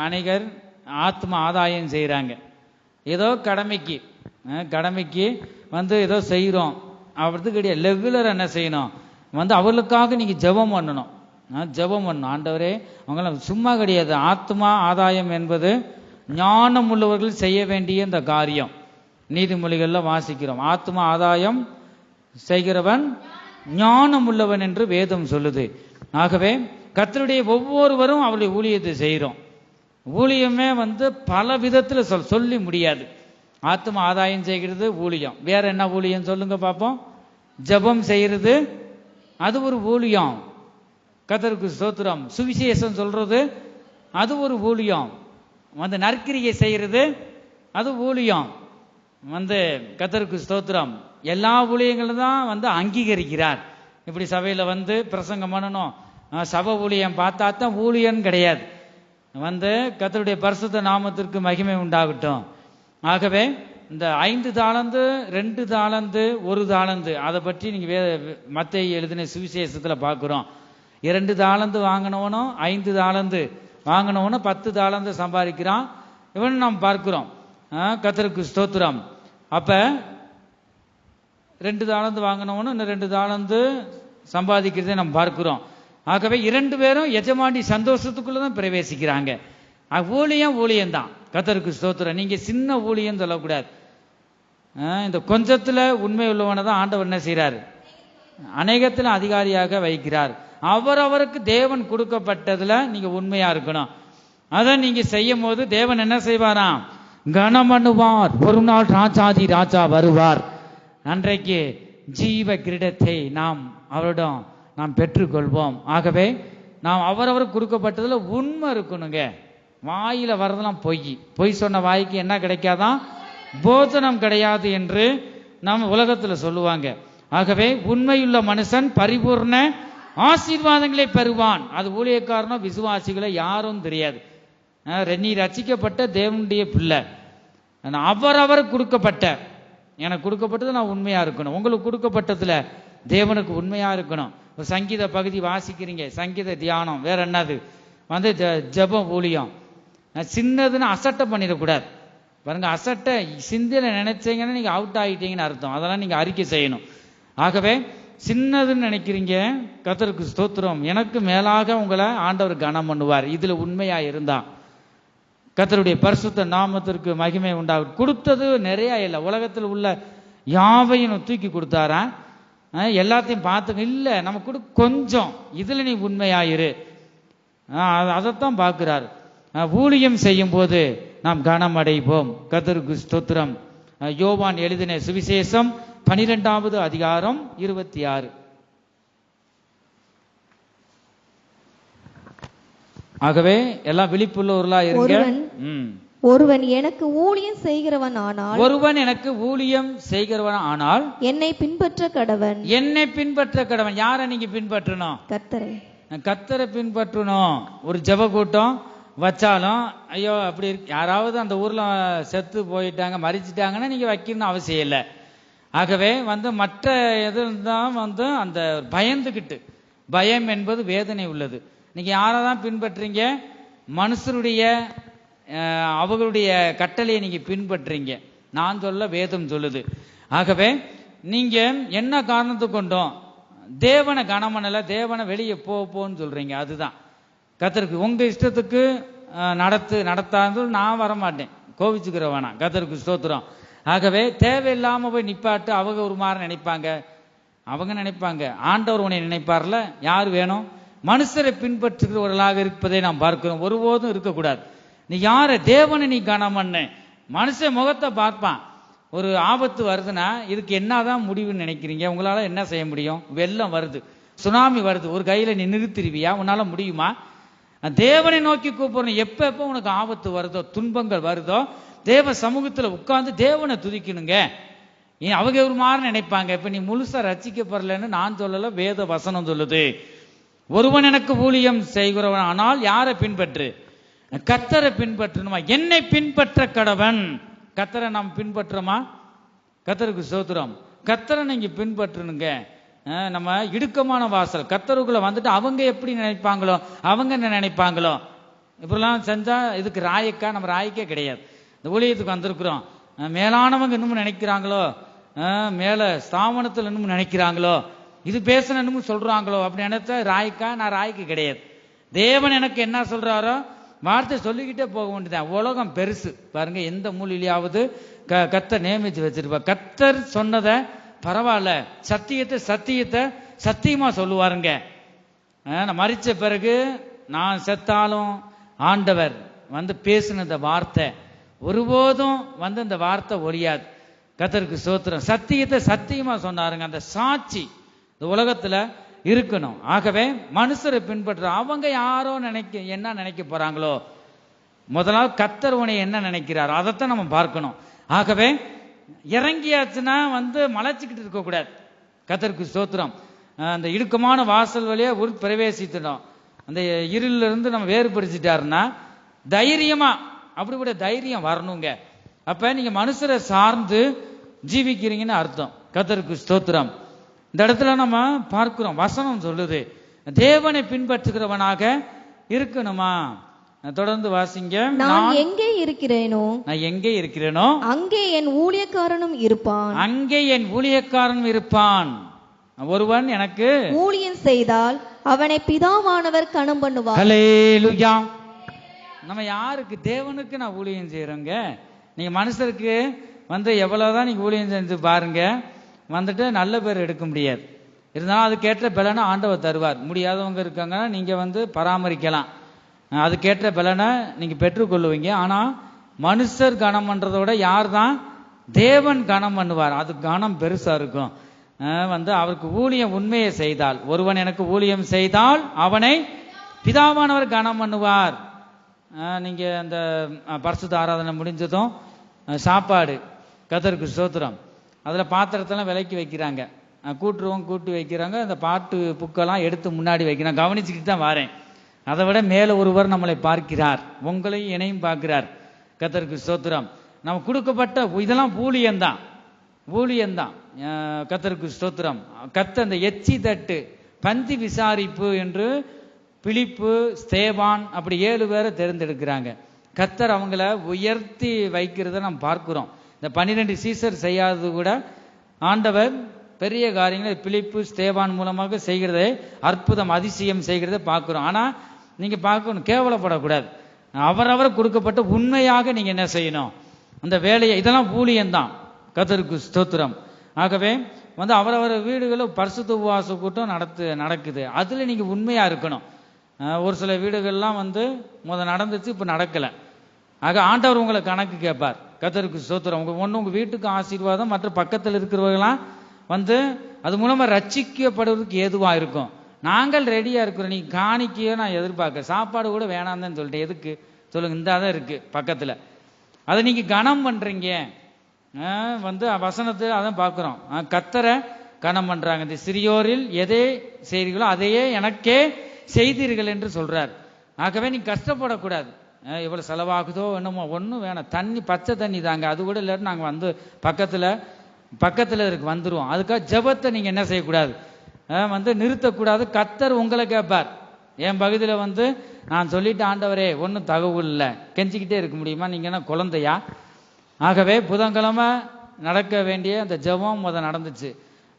அநேகர் ஆத்ம ஆதாயம் செய்கிறாங்க. ஏதோ கடமைக்கு ஏதோ செய்கிறோம் அவருக்கு கிடையாது. ரெகுலர் என்ன செய்யணும்? அவர்களுக்காக நீங்க ஜெபம் பண்ணணும். ஆண்டவரே, அவங்களாம் சும்மா கிடையாது. ஆத்மா ஆதாயம் என்பது ஞானம் உள்ளவர்கள் செய்ய வேண்டிய இந்த காரியம். நீதிமொழிகள்ல வாசிக்கிறோம், ஆத்மா ஆதாயம் செய்கிறவன் ஞானம் உள்ளவன் என்று வேதம் சொல்லுது. ஆகவே கர்த்தருடைய ஒவ்வொருவரும் அவருடைய ஊழியத்தை செய்கிறோம். ஊழியமே பல விதத்துல சொல்லி முடியாது. ஆத்ம ஆதாயம் செய்கிறது ஊழியம். வேற என்ன ஊழியம் சொல்லுங்க பாப்போம்? ஜெபம் செய்யறது அது ஒரு ஊழியம். கர்த்தருக்கு ஸ்தோத்திரம். சுவிசேஷம் சொல்றது அது ஒரு ஊழியம். நற்கிரியை செய்யறது அது ஊழியம். கர்த்தருக்கு ஸ்தோத்திரம். எல்லா ஊழியங்களும் தான் அங்கீகரிக்கிறார். இப்படி சபையில பிரசங்கம் பண்ணணும், சபை ஊழியம் பார்த்தா தான் ஊழியன் கிடையாது. கர்த்தருடைய பரிசுத்த நாமத்திற்கு மகிமை உண்டாகட்டும். ஆகவே இந்த 5 தாலந்து 2 தாலந்து 1 தாலந்து அதை பற்றி நீங்க மத்தேயு எழுதின சுவிசேஷத்துல பார்க்கிறோம். 2 தாலந்து வாங்கினவனும் 5 தாலந்து வாங்கினவனும் 10 தாலந்து சம்பாதிக்கிறான். இவன் நாம் பார்க்கிறோம். கர்த்தருக்கு ஸ்தோத்திரம். அப்ப 2 தாலந்து வாங்கினவனும் இன்னும் 2 தாலந்து சம்பாதிக்கிறதை நாம் பார்க்கிறோம். ஆகவே 2 பேரும் எஜமானி சந்தோஷத்துக்குள்ளதான் பிரவேசிக்கிறாங்க. ஊழியம் தான். கர்த்தருக்கு ஸ்தோத்திரம். நீங்க சின்ன ஊழியம் சொல்லக்கூடாது. இந்த கொஞ்சத்துல உண்மை உள்ளவனை தான் ஆண்டவர் என்ன செய்யறாரு? அநேகத்துல அதிகாரியாக வைக்கிறார். அவரவருக்கு தேவன் கொடுக்கப்பட்டதுல நீங்க உண்மையா இருக்கணும். அதை நீங்க செய்யும் போது தேவன் என்ன செய்வாராம்? கனம் பண்ணுவார். ஒரு நாள் ராஜாதி ராஜா வருவார். அன்றைக்கு ஜீவ கிரீடத்தை அவரிடம் நாம் பெற்றுக்கொள்வோம். ஆகவே நாம் அவரவருக்கு கொடுக்கப்பட்டதுல உண்மை இருக்கணுங்க. வாயில வரதெல்லாம் பொய் சொன்ன வாய்க்கு என்ன கிடைக்காதான்? போதனம் கிடையாது என்று நாம் உலகத்துல சொல்லுவாங்க. ஆகவே உண்மையுள்ள மனுஷன் பரிபூர்ண ஆசீர்வாதங்களை பெறுவான். அது ஊழியக்காரனோ விசுவாசிகளை யாரும் தெரியாது. நீ ரட்சிக்கப்பட்ட தேவனுடைய பிள்ளை. அவரவர் கொடுக்கப்பட்ட, எனக்கு கொடுக்கப்பட்டது நான் உண்மையா இருக்கணும். உங்களுக்கு கொடுக்கப்பட்டதுல தேவனுக்கு உண்மையா இருக்கணும். ஒரு சங்கீத பகுதி வாசிக்கிறீங்க, சங்கீத தியானம், வேற என்னது ஜெபம் ஊழியம். சின்னதுன்னு அசட்டை பண்ணிடக்கூடாது. பாருங்க, அசட்டை சிந்தையில நினைச்சீங்கன்னா நீங்க அவுட் ஆகிட்டீங்கன்னு அர்த்தம். அதெல்லாம் நீங்க அறிக்கை செய்யணும். ஆகவே சின்னதுன்னு நினைக்கிறீங்க, கர்த்தருக்கு ஸ்தோத்திரம். எனக்கு மேலாக உங்களை ஆண்டவர் கனம் பண்ணுவார். இதுல உண்மையா இருந்தா கர்த்தருடைய பரிசுத்த நாமத்திற்கு மகிமை உண்டாகும். கொடுத்தது நிறைய இல்லை, உலகத்தில் உள்ள யாவையும் தூக்கி கொடுத்தாரா? எல்லாத்தையும் பார்த்துக்க இல்ல, நம்ம கொஞ்சம், இதுல நீ உண்மையாயிரு. அதைத்தான் பார்க்கிறார். ஊழியம் செய்யும் போது நாம் கனம் அடைவோம். கர்த்தருக்கு ஸ்தோத்திரம். யோவான் எழுதின சுவிசேஷம் 12வது அதிகாரம் 26. ஆகவே எல்லாம் விழிப்புள்ளவர்களா இருங்க. ஒருவன் எனக்கு ஊழியம் செய்கிறவன் ஆனால் ஒருவன் எனக்கு ஊழியம் செய்கிறவன் ஆனால் என்னை பின்பற்ற கடவன். என்னை பின்பற்ற கடவன். யாரை நீங்க பின்பற்றணும்? கர்த்தரை. கர்த்தரை பின்பற்றணும். ஒரு ஜெப கூட்டம் வச்சாலும் ஐயோ அப்படி யாராவது அந்த ஊர்ல செத்து போயிட்டாங்க மறிச்சிட்டாங்கன்னா நீங்க வைக்கணும்னு அவசியம் இல்லை. ஆகவே மற்ற எதுதான் அந்த பயந்துகிட்டு, பயம் என்பது வேதனை உள்ளது. நீங்க யாரதான் பின்பற்றீங்க? மனுஷருடைய அவர்களுடைய கட்டளையை நீங்க பின்பற்றீங்க. நான் சொல்ல வேதம் சொல்லுது. ஆகவே நீங்க என்ன காரணத்தை கொண்டோம் தேவனை கனமனல, தேவனை வெளியே போன்னு சொல்றீங்க. அதுதான் கர்த்தருக்கு உங்க இஷ்டத்துக்கு நடத்தாது நான் வரமாட்டேன், கோவிச்சுக்கிற வேணாம். கர்த்தருக்கு ஸ்தோத்திரம். ஆகவே தேவையில்லாம போய் நிப்பாட்டு. அவங்க ஒரு மாதிரி நினைப்பாங்க, அவங்க நினைப்பாங்க. ஆண்டவர் உன்னை நினைப்பார்ல. யார் வேணும்? மனுஷரை பின்பற்றுகிறவர்களாக இருப்பதை நாம் பார்க்கிறோம். ஒருபோதும் இருக்கக்கூடாது. நீ யார தேவனை நீ கனமண்ண. மனுஷன் முகத்தை பார்ப்பான். ஒரு ஆபத்து வருதுன்னா இதுக்கு என்னதான் முடிவுன்னு நினைக்கிறீங்க? உங்களால என்ன செய்ய முடியும்? வெள்ளம் வருது, சுனாமி வருது, ஒரு கையில நீ நிறுத்திருவியா? உன்னால முடியுமா? தேவனை நோக்கி கூப்பிடணும். எப்ப உனக்கு ஆபத்து வருதோ, துன்பங்கள் வருதோ, தேவ சமூகத்துல உட்கார்ந்து தேவனை துதிக்கணுங்க. அவங்க ஒரு மாதிரி நினைப்பாங்க. இப்ப நீ முழுசா ரட்சிக்கப்படலன்னு நான் சொல்லல, வேத வசனம் சொல்லுது. ஒருவன் எனக்கு ஊழியம் செய்கிறவன் ஆனால் யாரை பின்பற்று? கர்த்தரை பின்பற்றணுமா? என்னை பின்பற்ற கடவன். கர்த்தரை நாம் பின்பற்றோமா? கர்த்தருக்கு ஸ்தோத்திரம். கர்த்தரை நீங்க பின்பற்றணுங்க. நம்ம இடுக்கமான வாசல். கர்த்தருக்குள்ள வந்துட்டு அவங்க எப்படி நினைப்பாங்களோ, அவங்க என்ன நினைப்பாங்களோ, இப்படிலாம் செஞ்சா இதுக்கு ராயக்கா? நம்ம ராயக்கே கிடையாது. இந்த ஊழியத்துக்கு வந்திருக்கிறோம். மேலானவங்க இன்னும் நினைக்கிறாங்களோ, மேல ஸ்தாபனத்தில் இன்னும் நினைக்கிறாங்களோ, இது பேசணும் இன்னும் சொல்றாங்களோ அப்படி நினைச்சா ராய்க்கா? நான் ராய்க்கு கிடையாது. தேவன் எனக்கு என்ன சொல்றாரோ வார்த்தை சொல்லிக்கிட்டே போக வேண்டியதான். உலகம் பெருசு பாருங்க. எந்த மூலையிலாவது கர்த்தர் நியமிச்சு வச்சிருப்பா. கர்த்தர் சொன்னதை பரவாயில்ல, சத்தியத்தை சத்தியமா சொல்லுவாருங்க. நான் மரிச்ச பிறகு நான் செத்தாலும் ஆண்டவர் பேசின இந்த வார்த்தை ஒருபோதும் இந்த வார்த்தை ஒழியாது. கர்த்தருக்கு ஸ்தோத்திரம். சத்தியத்தை சத்தியமா சொன்னாருங்க. அந்த சாட்சி இந்த உலகத்துல இருக்கணும். ஆகவே மனுஷரை பின்பற்ற அவங்க யாரோ என்ன நினைக்க போறாங்களோ, முதலாவது கர்த்தர் உன்னை என்ன நினைக்கிறாரோ அதைத்தான் நம்ம பார்க்கணும். ஆகவே இறங்கியாச்சுன்னா மலைச்சுக்கிட்டு இருக்க கூடாது. கர்த்தருக்கு ஸ்தோத்திரம். அந்த இடுக்கமான வாசல் வழியா பிரவேசித்துடும். அந்த இருளில இருந்து நம்ம வேறுபடுத்திட்டாருன்னா தைரியமா அப்படி கூட தைரியம் வரணுங்க. அப்ப நீங்க மனுஷரை சார்ந்து ஜீவிக்கிறீங்கன்னு அர்த்தம். கர்த்தருக்கு ஸ்தோத்திரம். இந்த இடத்துல நம்ம பார்க்கிறோம், வசனம் சொல்லுது தேவனை பின்பற்றுகிறவனாக இருக்கணுமா? தொடர்ந்து வாசிங்க. நான் எங்கே இருக்கிறேனோ அங்கே என் ஊழியக்காரனும் இருப்பான். அங்கே என் ஊழியக்காரனும் இருப்பான். ஒருவன் எனக்கு ஊழியம் செய்தால் அவனை பிதாவானவர் கனம் பண்ணுவார். ஹல்லேலூயா. நம்ம யாருக்கு? தேவனுக்கு நான் ஊழியம் செய்யறோங்க. நீங்க மனுஷருக்கு எவ்வளவுதான் நீங்க ஊழியம் செஞ்சு பாருங்க, நல்ல பேர் எடுக்க முடியாது. இருந்தாலும் அதுக்கேற்ற பலனை ஆண்டவர் தருவார். முடியாதவங்க இருக்காங்கன்னா நீங்க பராமரிக்கலாம். அதுக்கேற்ற பலனை நீங்க பெற்றுக்கொள்ளுவீங்க. ஆனா மனுஷர் கனம் பண்றதை விட யார் தான்? தேவன் கனம் பண்ணுவார். அது கனம் பெருசா இருக்கும். அவருக்கு ஊழியம் உண்மையை செய்தால், ஒருவன் எனக்கு ஊழியம் செய்தால் அவனை பிதாவானவர் கனம் பண்ணுவார். நீங்க அந்த பரிசுத்த ஆராதனை முடிஞ்சதும் சாப்பாடு, கர்த்தருக்கு ஸ்தோத்திரம், அதுல பாத்திரத்தெல்லாம் விலைக்கு வைக்கிறாங்க, கூட்டி வைக்கிறாங்க. அந்த பாட்டு புக்கெல்லாம் எடுத்து முன்னாடி வைக்கிறாங்க. கவனிச்சுக்கிட்டு தான் வாரேன். அதை விட மேல ஒருவர் நம்மளை பார்க்கிறார், உங்களையும் என்னையும் பார்க்கிறார். கர்த்தருக்கு ஸ்தோத்திரம். நம்ம கொடுக்கப்பட்ட இதெல்லாம் ஊழியம்தான். கர்த்தருக்கு ஸ்தோத்திரம். அந்த எச்சி தட்டு, பந்தி விசாரிப்பு என்று பிலிப்பு, ஸ்தேவான் அப்படி 7 பேரை தேர்ந்தெடுக்கிறாங்க. கர்த்தர் அவங்கள உயர்த்தி வைக்கிறத நம்ம பார்க்கிறோம். இந்த 12 சீசர் செய்யாதது கூட ஆண்டவர் பெரிய காரியங்களை பிலிப்பு, ஸ்தேவான் மூலமாக செய்கிறதே அற்புதம், அதிசயம் செய்கிறத பார்க்கிறோம். ஆனா நீங்க பார்க்கணும், கேவலப்படக்கூடாது. அவரவர் கொடுக்கப்பட்ட உண்மையாக நீங்க என்ன செய்யணும்? அந்த வேலையை, இதெல்லாம் ஊழியம்தான். கர்த்தருக்கு ஸ்தோத்திரம். ஆகவே அவரவர் வீடுகளில் பரிசுத்த உபவாச கூட்டம் நடக்குது. அதுல நீங்க உண்மையா இருக்கணும். ஒரு சில வீடுகள்லாம் நடந்துச்சு, இப்ப நடக்கல. ஆக ஆண்டவர் உங்களை கணக்கு கேட்பார். கர்த்தருக்கு ஸ்தோத்திரம். உங்க வீட்டுக்கு ஆசீர்வாதம், மற்ற பக்கத்தில் இருக்கிறவர்களாம் அது மூலமா ரட்சிக்கப்படுவதற்கு ஏதுவா இருக்கும். நாங்கள் ரெடியா இருக்கிறோம். நீ காணிக்கையோ நான் எதிர்பார்க்க, சாப்பாடு கூட வேணாம் தான் சொல்லிட்டேன். எதுக்கு சொல்லுங்க? இந்தாதான் இருக்கு பக்கத்துல. அதை நீங்க கனம் பண்றீங்க. வந்து வசனத்தை அதான் பார்க்கிறோம். கர்த்தரை கனம் பண்றாங்க. இந்த சிறியோரில் எதை செய்தீர்களோ அதையே எனக்கே செய்தீர்கள் என்று சொல்றார். ஆகவே நீங்க கஷ்டப்படக்கூடாது. எவ்வளவு செலவாகுதோ என்னமோ ஒன்றும் வேணாம். தண்ணி பச்சை தண்ணி தாங்க, அது கூட இல்லாட்டி நாங்கள் வந்து பக்கத்தில் இருக்கு வந்துடுவோம். அதுக்காக ஜெபத்தை நீங்க என்ன செய்யக்கூடாது, வந்து நிறுத்தக்கூடாது. கர்த்தர் உங்களை கேட்பார். என் பகுதியில் வந்து நான் சொல்லிட்டு ஆண்டவரே ஒன்றும் தகவல் இல்லை, கெஞ்சிக்கிட்டே இருக்க முடியுமா, நீங்க என்ன குழந்தையா? ஆகவே புதன்கிழமை நடக்க வேண்டிய அந்த ஜெபம் நடந்துச்சு.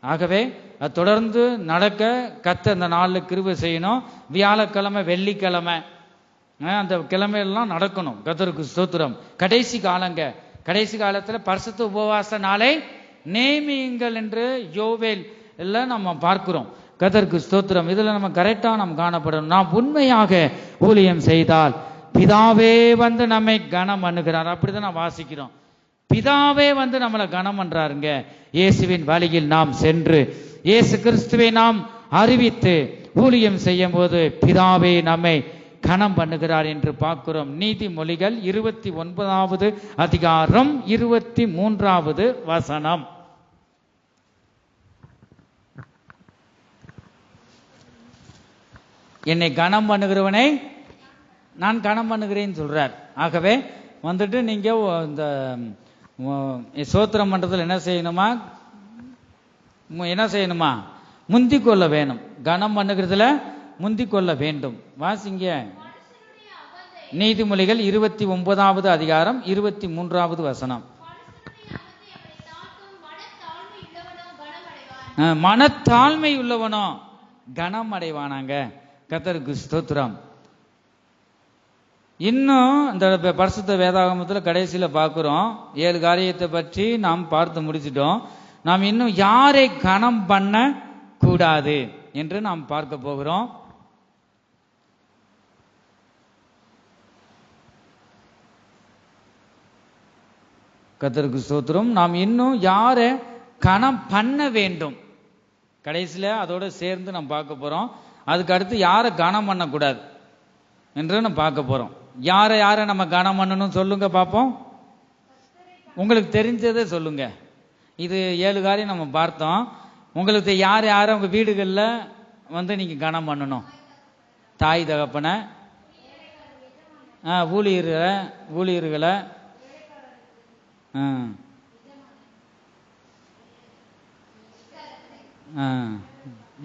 ஆகவே அது தொடர்ந்து நடக்க கர்த்தர் இந்த நாளில் கிருபை செய்யணும். வியாழக்கிழமை வெள்ளிக்கிழமை அந்த கிழமையெல்லாம் நடக்கணும். கர்த்தருக்கு ஸ்தோத்திரம். கடைசி காலங்க, கடைசி காலத்தில் பரிசுத்த உபவாச நாளை நேமியுங்கள் என்று யோவேல் எல்லாம் நம்ம பார்க்கிறோம். கர்த்தருக்கு ஸ்தோத்திரம். இதுல நம்ம கரெக்டா நம்ம காணப்படணும். நாம் உண்மையாக ஊழியம் செய்தால் பிதாவே வந்து நம்மை கனம் பண்ணுகிறார். அப்படிதான் நான் வாசிக்கிறோம். பிதாவே வந்து நம்மளை கனம் பண்றாருங்க. இயேசுவின் வழியில் நாம் சென்று இயேசு கிறிஸ்துவை நாம் அறிவித்து ஊழியம் செய்யும் போது பிதாவே நம்மை கனம் பண்ணுகிறார் என்று பார்க்கிறோம். நீதிமொழிகள் 29வது அதிகாரம் 23வது வசனம். என்னை கனம் பண்ணுகிறவனை நான் கனம் பண்ணுகிறேன்னு சொல்றார். ஆகவே வந்துட்டு நீங்க இந்த சோத்திரம் மன்றத்தில் என்ன செய்யணுமா, முந்திக் கொள்ள வேணும். கனம் பண்ணுகிறதுல முந்திக் கொள்ள வேண்டும். வாசிங்க நீதிமொழிகள் 29வது அதிகாரம் 23வது வசனம். மனத்தாழ்மை உள்ளவனோ கனம் அடைவானாங்க. கர்த்தருக்கு ஸ்தோத்திரம். இன்னும் இந்த பரிசுத்த வேதாகமத்தில் கடைசியில பார்க்கிறோம். 7 காரியத்தை பற்றி நாம் பார்த்து முடிச்சிட்டோம். நாம் இன்னும் யாரை கனம் பண்ண கூடாது என்று நாம் பார்க்க போகிறோம். கர்த்தருக்கு ஸ்தோத்திரம். நாம் இன்னும் யாரை கனம் பண்ண வேண்டும், கடைசியில அதோட சேர்ந்து நாம் பார்க்க போறோம். அதுக்கு அடுத்து யாரை கனம் பண்ணக்கூடாது என்று நம்ம பார்க்க போறோம். யாரை நம்ம கனம் பண்ணணும் சொல்லுங்க பார்ப்போம். உங்களுக்கு தெரிஞ்சதை சொல்லுங்க. இது 7 காரியம் நம்ம பார்த்தோம். உங்களுக்கு யாரை உங்க வீடுகளில் வந்து நீங்க கனம் பண்ணணும்? தாய் தகப்பனை, ஊழியர்களை,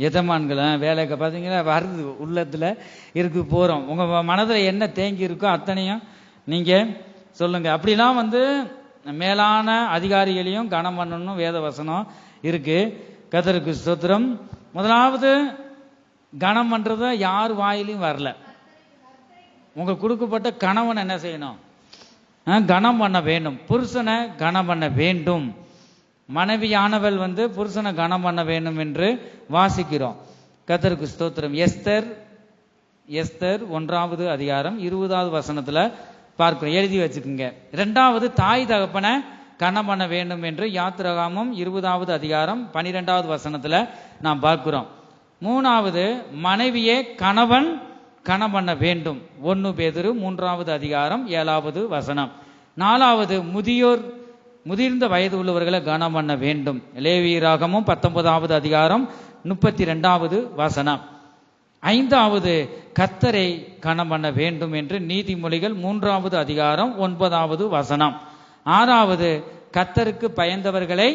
எஜமான்களை, வேலைக்கு பார்த்தீங்கன்னா வருது உள்ளத்துல இருக்கு போறோம். உங்க மனதில் என்ன தேங்கி இருக்கோ அத்தனையும் நீங்க சொல்லுங்க. அப்படிலாம் வந்து மேலான அதிகாரிகளையும் கனம் பண்ணணும் வேத வசனம் இருக்கு. கர்த்தருக்கு ஸ்தோத்திரம். முதலாவது கனம் பண்றத யார் வாயிலையும் வரல. உங்களுக்கு கொடுக்கப்பட்ட கணவன் என்ன செய்யணும்? கனம் பண்ண வேண்டும். புருஷனை கனம் பண்ண வேண்டும். மனைவியானவள் வந்து புருஷனை கனம் பண்ண வேண்டும் என்று வாசிக்கிறோம். கர்த்தருக்கு ஸ்தோத்திரம். எஸ்தர் 1வது அதிகாரம் 20வது வசனத்துல பார்க்கிறோம். எழுதி வச்சுக்கோங்க. 2வது தாய் தகப்பனை கனம் பண்ண வேண்டும் என்று யாத்திராகமம் 20வது அதிகாரம் 12வது வசனத்துல நாம் பார்க்கிறோம். 3வது மனைவியே கணவன் கனம் பண்ண வேண்டும். 1 பேதுரு 3வது அதிகாரம் 7வது வசனம். 4வது முதிர்ந்த வயது உள்ளவர்களை கனம் பண்ண வேண்டும். லேவியராகமும் 19வது அதிகாரம் 32வது வசனம். 5வது கர்த்தரை கனம் பண்ண வேண்டும் என்று நீதிமொழிகள் 3வது அதிகாரம் 9வது வசனம். 6வது கர்த்தருக்கு பயந்தவர்களை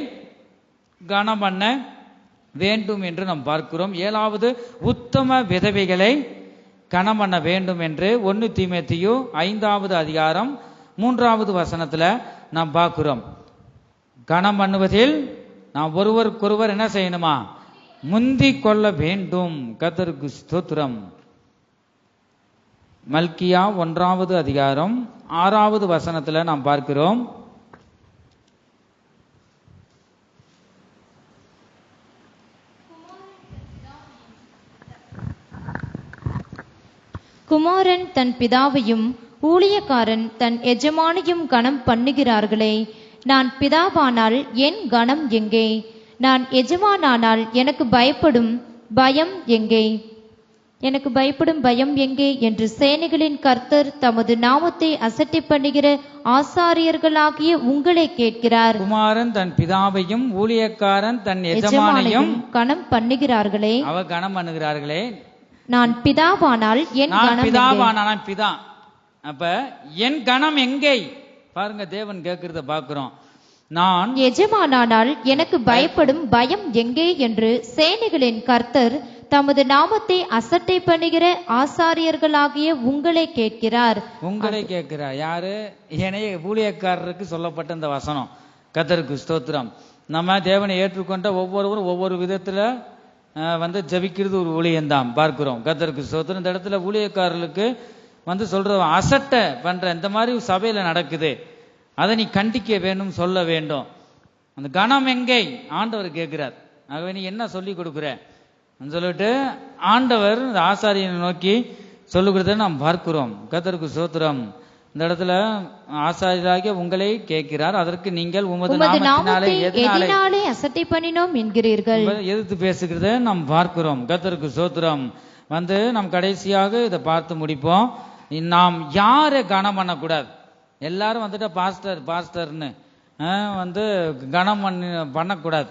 கனம் பண்ண வேண்டும் என்று நாம் பார்க்கிறோம். 7வது உத்தம விதவைகளை கனம் பண்ண வேண்டும் என்று 1 தீமோத்தேயு 5வது அதிகாரம் 3வது வசனத்துல நாம் பார்க்கிறோம். கனம் பண்ணுவதில் நாம் ஒருவருக்கொருவர் என்ன செய்யணுமா? முந்திக் கொள்ள வேண்டும். கர்த்தருக்கு ஸ்தோத்திரம். மல்கியா 1வது அதிகாரம் 6வது வசனத்துல நாம் பார்க்கிறோம். குமாரன் தன் பிதாவையும் ஊழியக்காரன் தன் எஜமானையும் கனம் பண்ணுகிறார்களே, நான் பிதாவானால் என் கனம் எங்கே? நான் எஜமானானால் எனக்கு பயப்படும் பயம் எங்கே? எனக்கு பயப்படும் பயம் எங்கே என்று சேனைகளின் கர்த்தர் தமது நாமத்தை அசட்டை பண்ணுகிற ஆசாரியர்களாகிய உங்களை கேட்கிறார். குமாரன் தன் பிதாவையும் ஊழியக்காரன் தன் எஜமானையும் கனம் பண்ணுகிறார்களே, அவர் கனம் பண்ணுகிறார்களே. நான் பிதாவானால் என் நான் கனம் பிதாவான பிதா. அப்ப என் கனம் எங்கே? பாருங்க, தேவன் கேட்கிறத பாக்குறோம். நான் எஜமானானால் எனக்கு பயப்படும் பயம் எங்கே என்று சேனைகளின் கர்த்தர் தமது நாமத்தை அசட்டை பண்ணுகிற ஆசாரியர்களாகிய உங்களை கேட்கிறார். உங்களை கேட்கிறார் யாரு? ஏனைய ஊழியக்காரருக்கு சொல்லப்பட்ட இந்த வசனம். கர்த்தருக்கு ஸ்தோத்திரம். நம்ம தேவனை ஏற்றுக்கொண்ட ஒவ்வொருவரும் ஒவ்வொரு விதத்துல ஜபிக்கிறது ஒரு ஊழியம்தான் பார்க்கிறோம். கர்த்தருக்கு ஸ்தோத்திரம். இந்த இடத்துல ஊழியக்காரர்களுக்கு சொல்ற அசட்டை பண்ற இந்த மாதிரி சபையில நடக்குது, அதை நீ கண்டிக்க வேண்டும், சொல்ல வேண்டும். அந்த கணம் எங்கே ஆண்டவர் கேட்கிறார். ஆகவே நீ என்ன சொல்லி கொடுக்குற சொல்லிட்டு ஆண்டவர் இந்த ஆசாரியனை நோக்கி சொல்லுகிறத நாம் பார்க்கிறோம். கர்த்தருக்கு ஸ்தோத்திரம். இந்த இடத்துல ஆசாரியராகிய உங்களை கேட்கிறார், அதற்கு நீங்கள் உமது நாமத்தினாலே எதனாலே அசட்டை பண்ணினோம் என்கிறீர்கள். எதிர்த்து பேசுகிறத நாம் பார்க்கிறோம். கர்த்தருக்கு ஸ்தோத்திரம். நாம் கடைசியாக இதை பார்த்து முடிப்போம். நாம் யாரை கனம் பண்ணக்கூடாது. எல்லாரும் பாஸ்டர் பாஸ்டர்னு கனம் பண்ணக்கூடாது.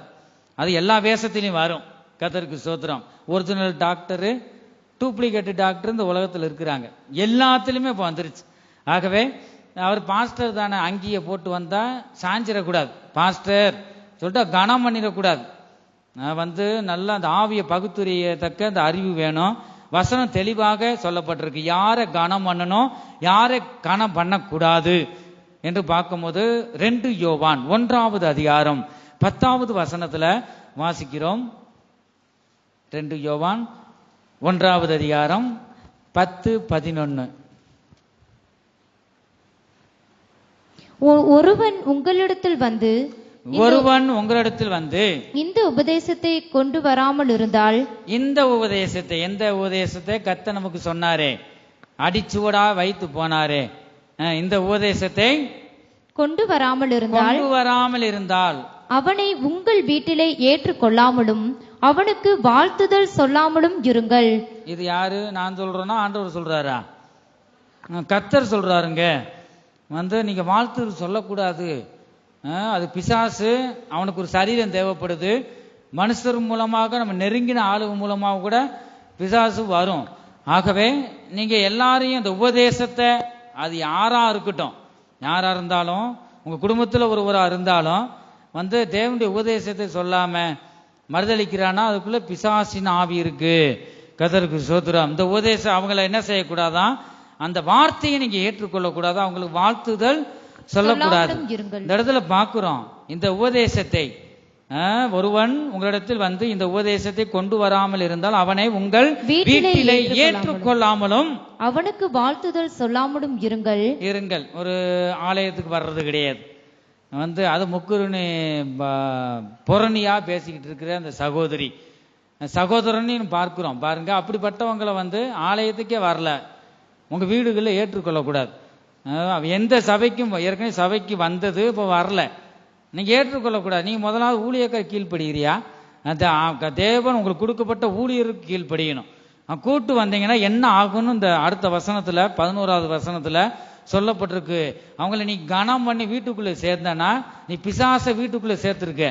அது எல்லா வேஷத்திலையும் வரும். கர்த்தருக்கு ஸ்தோத்திரம். ஒரிஜினல் டாக்டரு, டூப்ளிகேட் டாக்டர் இந்த உலகத்தில் இருக்கிறாங்க, எல்லாத்திலுமே இப்போ வந்துருச்சு. ஆகவே அவர் பாஸ்டர் தானே, அங்கியை போட்டு வந்தா சாஞ்சிடக்கூடாது, பாஸ்டர் சொல்லிட்டு கனம் பண்ணிடக்கூடாது. நல்லா அந்த ஆவியை பகுத்துரியத்தக்க அந்த அறிவு வேணும். வசனம் தெளிவாக சொல்லப்பட்டிருக்கு, யாரை கனம் பண்ணணும், யாரை கனம் பண்ணக்கூடாது என்று பார்க்கும்போது 2 யோவான் 1வது அதிகாரம் 10வது வசனத்துல வாசிக்கிறோம். 2 யோவான் 1வது அதிகாரம் 10-11. ஒருவன் உங்களிடத்தில் வந்து இந்த உபதேசத்தை கொண்டு வராமல் இருந்தால், இந்த உபதேசத்தை, எந்த உபதேசத்தை கர்த்தர் நமக்கு சொன்னாரே, அடிச்சுவடா வைத்து போனாரே, இந்த உபதேசத்தை கொண்டு வராமல் இருந்தால் அவனை உங்கள் வீட்டிலே ஏற்றுக்கொள்ளாமலும் அவனுக்கு வாழ்த்துதல் சொல்லாமலும் இருங்கள். இது யாரு? நான் சொல்றேன்னா ஆண்டவர் சொல்றாரா? கர்த்தர் சொல்றாருங்க. நீங்க வாழ்த்து சொல்லக்கூடாது. அது பிசாசு. அவனுக்கு ஒரு சரீரம் தேவைப்படுது. மனுஷர் மூலமாக, நம்ம நெருங்கின ஆளுங்க மூலமாக கூட பிசாசு வரும். ஆகவே நீங்க எல்லாரையும் இந்த உபதேசத்தை, அது யாரா இருக்கட்டும், யாரா இருந்தாலும், உங்க குடும்பத்தில் ஒருவரா இருந்தாலும் தேவனுடைய உபதேசத்தை சொல்லாம மறுதளிக்கிறான்னா அதுக்குள்ள பிசாசின் ஆவி இருக்கு. கர்த்தருக்கு ஸ்தோத்திரம். இந்த உபதேசம் அவங்கள என்ன செய்யக்கூடாதான், அந்த வார்த்தையை நீங்க ஏற்றுக்கொள்ளக்கூடாது, அவங்களுக்கு வாழ்த்துதல் சொல்லக்கூடாது. இந்த இடத்துல பார்க்கிறோம், இந்த உபதேசத்தை ஒருவன் உங்களிடத்தில் இந்த உபதேசத்தை கொண்டு வராமல் இருந்தால் அவனை உங்கள் வீட்டிலே ஏற்றுக்கொள்ளாமலும் அவனுக்கு வாழ்த்துதல் சொல்லாமலும் இருங்கள். ஒரு ஆலயத்துக்கு வர்றது கிடையாது. அது முக்குருன்னு புறணியா பேசிக்கிட்டு இருக்கிற அந்த சகோதரன் பார்க்கிறோம். பாருங்க, அப்படிப்பட்டவங்களை ஆலயத்துக்கே வரல, உங்க வீடுகளில் ஏற்றுக்கொள்ளக்கூடாது. எந்த சபைக்கும், ஏற்கனவே சபைக்கு வந்தது இப்போ வரல, நீங்க ஏற்றுக்கொள்ளக்கூடாது. நீங்க முதலாவது ஊழியக்கார கீழ்ப்படுகிறியா? தேவன் உங்களுக்கு கொடுக்கப்பட்ட ஊழியருக்கு கீழ்ப்படியணும். கூட்டு வந்தீங்கன்னா என்ன ஆகும்னு இந்த அடுத்த வசனத்துல 11வது வசனத்துல சொல்லப்பட்டிருக்கு. அவங்கள நீ கனம் பண்ணி வீட்டுக்குள்ள சேர்ந்தனா நீ பிசாச வீட்டுக்குள்ள சேர்த்திருக்க.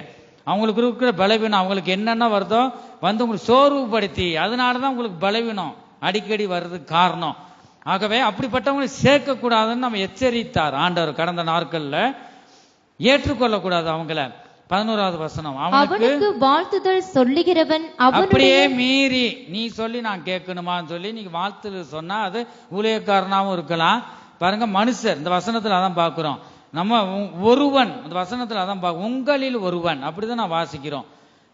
அவங்களுக்கு இருக்கிற பலவீனம், அவங்களுக்கு என்னென்ன வருதோ உங்களுக்கு சோர்வுபடுத்தி, அதனாலதான் உங்களுக்கு பலவீனம் அடிக்கடி வர்றதுக்கு காரணம். ஆகவே அப்படிப்பட்டவங்களை சேர்க்க கூடாதுன்னு நம்ம எச்சரித்தார் ஆண்டவர் கடந்த நாட்கள்ல. ஏற்றுக்கொள்ளக்கூடாது அவங்கள. 11வது வசனம், அவனுக்கு வாழ்த்துதல் சொல்லுகிறவன் அப்படியே மீறி நீ சொல்லி நான் கேட்கணுமான்னு சொல்லி நீங்க வாழ்த்து சொன்னா அது ஊழியக்காரனாவும் இருக்கலாம். பாருங்க, மனுஷர் இந்த வசனத்துல அதான் பாக்குறோம். நம்ம ஒருவன் இந்த வசனத்துல அதான் பார்க்க, உங்களில் ஒருவன், அப்படிதான் நான் வாசிக்கிறோம்.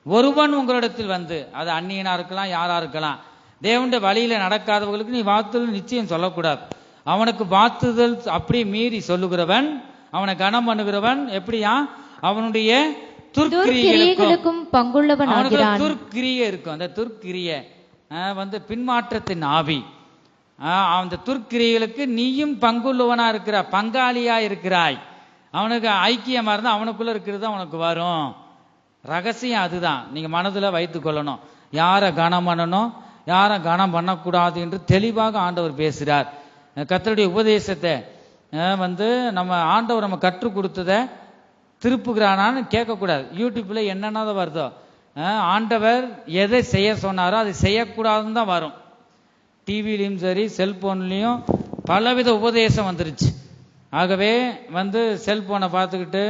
ஒருவன் உங்களிடத்தில் அது அந்நியனா இருக்கலாம், யாரா இருக்கலாம், தேவனுடைய வழியில நடக்காதவர்களுக்கு நீ வாழ்த்துதல் நிச்சயம் சொல்லக்கூடாது. அவனுக்கு வாழ்த்துதல் அப்படியே மீறி சொல்லுகிறவன், அவனை கனம் பண்ணுகிறவன் எப்படியா, அவனுடைய துர்க்கிரியைகளுக்கும் பங்குள்ளவன். துர்க்கிரியை இருக்கும். அந்த துர்க்கிரியை பின்மாற்றத்தின் ஆவி. அந்த துர்க்கிரியைகளுக்கு நீயும் பங்குள்ளவனா இருக்கிற, பங்காளியா இருக்கிறாய். அவனுக்கு ஐக்கியமா இருந்தா அவனுக்குள்ள இருக்கிறது அவனுக்கு வரும். ரகசியம் அதுதான், நீங்க மனதுல வைத்துக் கொள்ளணும். யாரை கனம் பண்ணணும், யாரும் கனம் பண்ணக்கூடாது என்று தெளிவாக ஆண்டவர் பேசுகிறார். கர்த்தருடைய உபதேசத்தை நம்ம ஆண்டவர் நம்ம கற்றுக் கொடுத்ததை திருப்புகிறானான்னு கேட்கக்கூடாது. யூடியூப்ல என்னென்ன வருதோ ஆண்டவர் எதை செய்ய சொன்னாரோ அதை செய்யக்கூடாதுன்னு தான் வரும். டிவிலையும் சரி செல்போன்லையும் பலவித உபதேசம் வந்துருச்சு. ஆகவே செல்போனை பார்த்துக்கிட்டு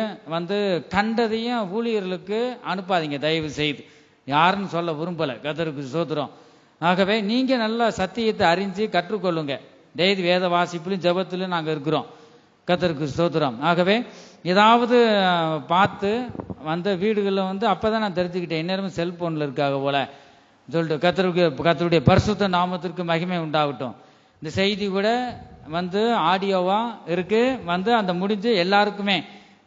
கண்டதையும் ஊழியர்களுக்கு அனுப்பாதீங்க தயவு செய்து. யாருன்னு சொல்ல விரும்பலை. கர்த்தருக்கு ஸ்தோத்திரம். ஆகவே நீங்க நல்ல சத்தியத்தை அறிஞ்சு கற்றுக்கொள்ளுங்க. டெய்லி வேத வாசிப்பிலும் ஜெபத்திலும் நாங்கள் இருக்கிறோம். கர்த்தருக்கு ஸ்தோத்திரம். ஆகவே ஏதாவது பார்த்து வீடுகளில் அப்பதான் நான் தெரிஞ்சுக்கிட்டேன் இந்நேரமும் செல்போன்ல இருக்காக போல சொல்லிட்டு. கர்த்தருடைய பரிசுத்த நாமத்திற்கு மகிமை உண்டாகட்டும். இந்த செய்தி கூட ஆடியோவா இருக்கு. அந்த முடிஞ்சு எல்லாருக்குமே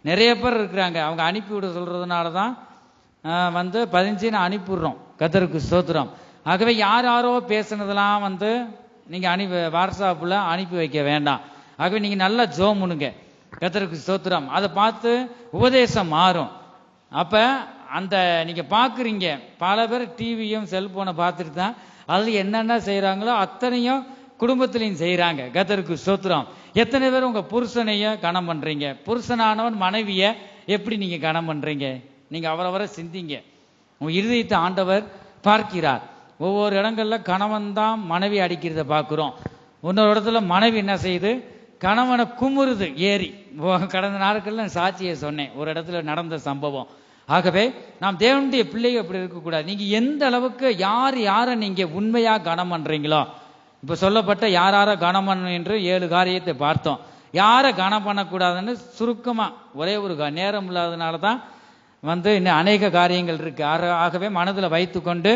நிறைய பேர் இருக்கிறாங்க. அவங்க அனுப்பிவிட சொல்றதுனால தான் பதிஞ்சு நான் அனுப்பிவிடுறோம். கர்த்தருக்கு ஸ்தோத்திரம். ஆகவே யாரோ பேசுனதெல்லாம் நீங்க வாட்ஸ்அப்ல அனுப்பி வைக்க வேண்டாம். ஆகவே நீங்க நல்லா ஜோம் பண்ணுங்க. கர்த்தருக்கு ஸ்தோத்திரம். அதை பார்த்து உபதேசம் மாறும். அப்ப நீங்க பாக்குறீங்க பல பேர் டிவியும் செல்போனை பார்த்துட்டு தான் அதுல என்னென்ன செய்யறாங்களோ அத்தனையும் குடும்பத்திலையும் செய்யறாங்க. கர்த்தருக்கு ஸ்தோத்திரம். எத்தனை பேர் உங்க புருஷனைய கனம் பண்றீங்க? புருஷனானவன் மனைவிய எப்படி நீங்க கனம் பண்றீங்க? நீங்க அவரவரை சிந்திங்க. உங்க இருதயத்தை ஆண்டவர் பார்க்கிறார். ஒவ்வொரு இடங்கள்ல கணவன் தான் மனைவி அடிக்கிறத பார்க்கிறோம். இன்னொரு இடத்துல மனைவி என்ன செய்யுது? கணவனை குமுறுது ஏறி. கடந்த நாட்கள்ல சாட்சியை சொன்னேன், ஒரு இடத்துல நடந்த சம்பவம். ஆகவே நாம் தேவனுடைய பிள்ளைகள் அப்படி இருக்கக்கூடாது. நீங்க எந்த அளவுக்கு யாரை நீங்க உண்மையா கனம் பண்றீங்களோ, இப்ப சொல்லப்பட்ட யார கனம் பண்ணணும் என்று 7 காரியத்தை பார்த்தோம். யாரை கனம் பண்ணக்கூடாதுன்னு சுருக்கமா ஒரே ஒரு நேரம் இல்லாததுனாலதான் இன்னும் அநேக காரியங்கள் இருக்கு. ஆகவே மனதில் வைத்து கொண்டு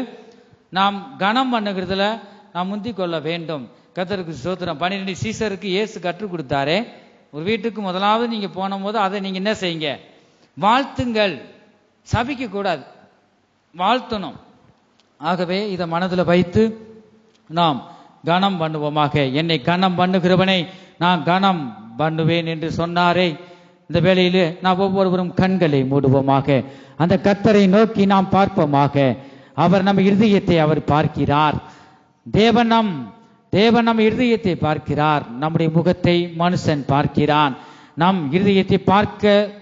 நாம் கனம் பண்ணுகிறதுல நாம் முந்தி கொள்ள வேண்டும். கர்த்தருக்கு ஸ்தோத்திரம். 12 சீசருக்கு இயேசு கற்றுக் கொடுத்தாரே, ஒரு வீட்டுக்கு முதலாவது நீங்க போன போது அதை நீங்க என்ன செய்யுங்க? வாழ்த்துங்கள். சபிக்க கூடாது, வாழ்த்தணும். ஆகவே இதை மனதில் வைத்து நாம் கனம் பண்ணுவோமாக. என்னை கனம் பண்ணுகிறவனை நான் கனம் பண்ணுவேன் என்று சொன்னாரே. இந்த வேளையிலே நாம் ஒவ்வொருவரும் கண்களை மூடுவோமாக. அந்த கர்த்தரை நோக்கி நாம் பார்ப்போமாக. அவர் நம் இருதயத்தை அவர் பார்க்கிறார். தேவன் நம் இருதயத்தை பார்க்கிறார். நம்முடைய முகத்தை மனுஷன் பார்க்கிறான். நம் இருதயத்தை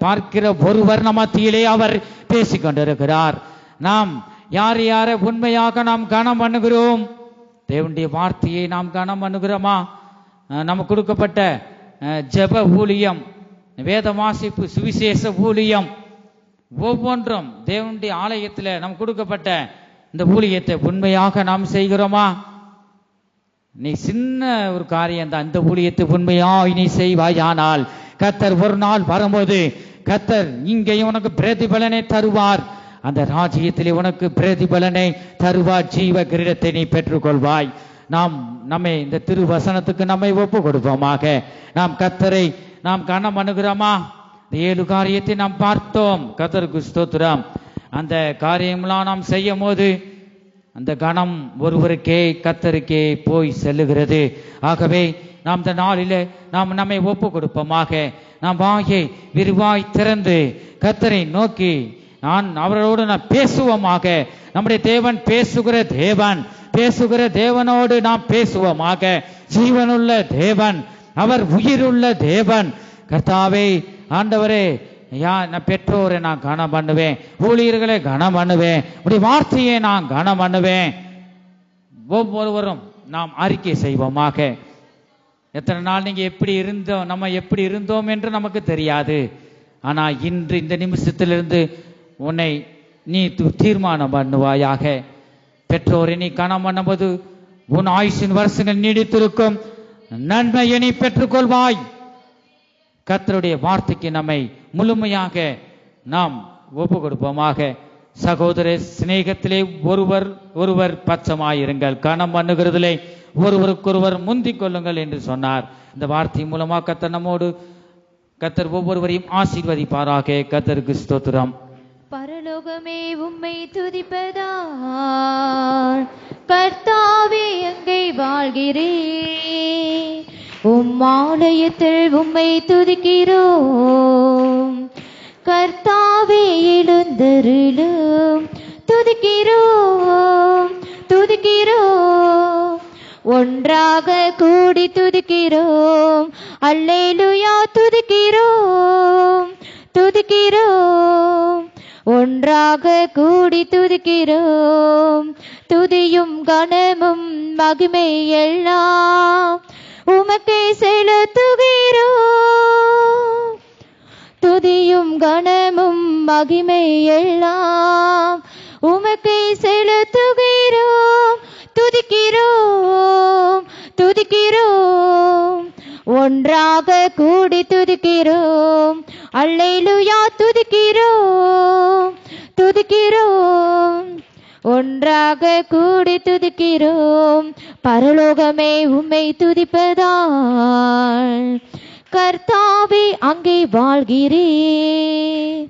பார்க்கிற ஒருவர் நம் மத்தியிலே அவர் பேசிக் கொண்டிருக்கிறார். நாம் யாரை உண்மையாக நாம் கனம் பண்ணுகிறோம்? தேவனுடைய வார்த்தையை நாம் கனம் பண்ணுகிறோமா? நமக்கு கொடுக்கப்பட்ட ஜெப ஊழியம், வேத வாசிப்பு, சுவிசேஷ ஊழியம், ஒவ்வொன்றும் தேவனுடைய ஆலயத்தில் நமக்கு கொடுக்கப்பட்ட இந்த ஊழியத்தை உண்மையாக நாம் செய்கிறோமா? நீ சின்ன ஒரு காரியம் தான், இந்த ஊழியத்தை உண்மையாய் நீ செய்வாயானால் கர்த்தர் ஒரு நாள் வரும்போது கர்த்தர் இங்கேயும் உனக்கு பிரதிபலனை தருவார். அந்த ராஜ்யத்திலே உனக்கு பிரதிபலனை தருவார். ஜீவ கிரீடத்தை நீ பெற்றுக்கொள்வாய். நம்மை இந்த திருவசனத்துக்கு நம்மை ஒப்பு கொடுப்போமாக. நாம் கர்த்தரை நாம் கனம் பண்ணுகிறோமா? இந்த 7 காரியத்தை நாம் பார்த்தோம். கர்த்தருக்கு ஸ்தோத்திரம். அந்த காரியம்லாம் நாம் செய்யும் போது அந்த கணம் ஒருவருக்கே கர்த்தருக்கே போய் செல்லுகிறது. ஆகவே நாம் இந்த நாளிலே நாம் நம்மை ஒப்பு கொடுப்போமாக. நாம் வாயை விரிவாய் திறந்து கர்த்தரை நோக்கி அவரோடு நாம் பேசுவோமாக. நம்முடைய தேவன் பேசுகிற தேவனோடு நாம் பேசுவோமாக. ஜீவனுள்ள தேவன், அவர் உயிருள்ள தேவன். கர்த்தாவே, ஆண்டவரே, நான் பெற்றோரை நான் கனம் பண்ணுவேன், ஊழியர்களை கனம் பண்ணுவேன், உடைய வார்த்தையை நான் கனம் பண்ணுவேன். ஒவ்வொருவரும் நாம் அறிக்கை செய்வோமாக. எத்தனை நாள் நீங்க நம்ம எப்படி இருந்தோம் என்று நமக்கு தெரியாது. ஆனா இன்று இந்த நிமிஷத்திலிருந்து உன்னை நீ தீர்மானம் பண்ணுவாயாக. பெற்றோரை நீ கனம் பண்ணும்போது உன் ஆயுசின் வருஷங்கள் நீடித்திருக்கும். நன்மையை நீ பெற்றுக்கொள்வாய். கர்த்தருடைய வார்த்தைக்கு நம்மை முழுமையாக நாம் ஒப்பு கொடுப்போமாக. சகோதர சிநேகத்திலே ஒருவர் பட்சமாயிருங்கள், கனம் பண்ணுகிறதிலே ஒருவருக்கொருவர் முந்திக் கொள்ளுங்கள் என்று சொன்னார். இந்த வார்த்தை மூலமாக கர்த்தர் ஒவ்வொருவரையும் ஆசீர்வதிப்பாராக. கர்த்தருக்கு ஸ்தோத்திரம். பரலோகமே உம்மை துதிப்பதால் கர்த்தாவே எங்கே வாழ்கிறேன், ஆலயத்தில் உம்மை துதிக்கிறோம். கர்த்தாவே எழுந்தருளும், துதிக்கிறோம். ஒன்றாக கூடி துதிக்கிறோம், அல்லேலூயா துதிக்கிறோம், துதிக்கிறோம். ஒன்றாக கூடி துதிக்கிறோம், துதியும் கனமும் மகிமை எல்லாம் உமக்கே செலுத்துகிறோம். துதியும் கனமும் மகிமை எல்லாம் உமக்கே செலுத்துகிறோம், துதிக்கிறோம், துதிக்கிறோம். ஒன்றாக கூடி துதிக்கிறோம், அல்லேலூயா துதிக்கிறோம், துதிக்கிறோம். ஒன்றாக கூடி துதிக்கிறோம், பரலோகமே உம்மை துதிப்பதால் கர்த்தாவே அங்கே வாழ்கிறீர்.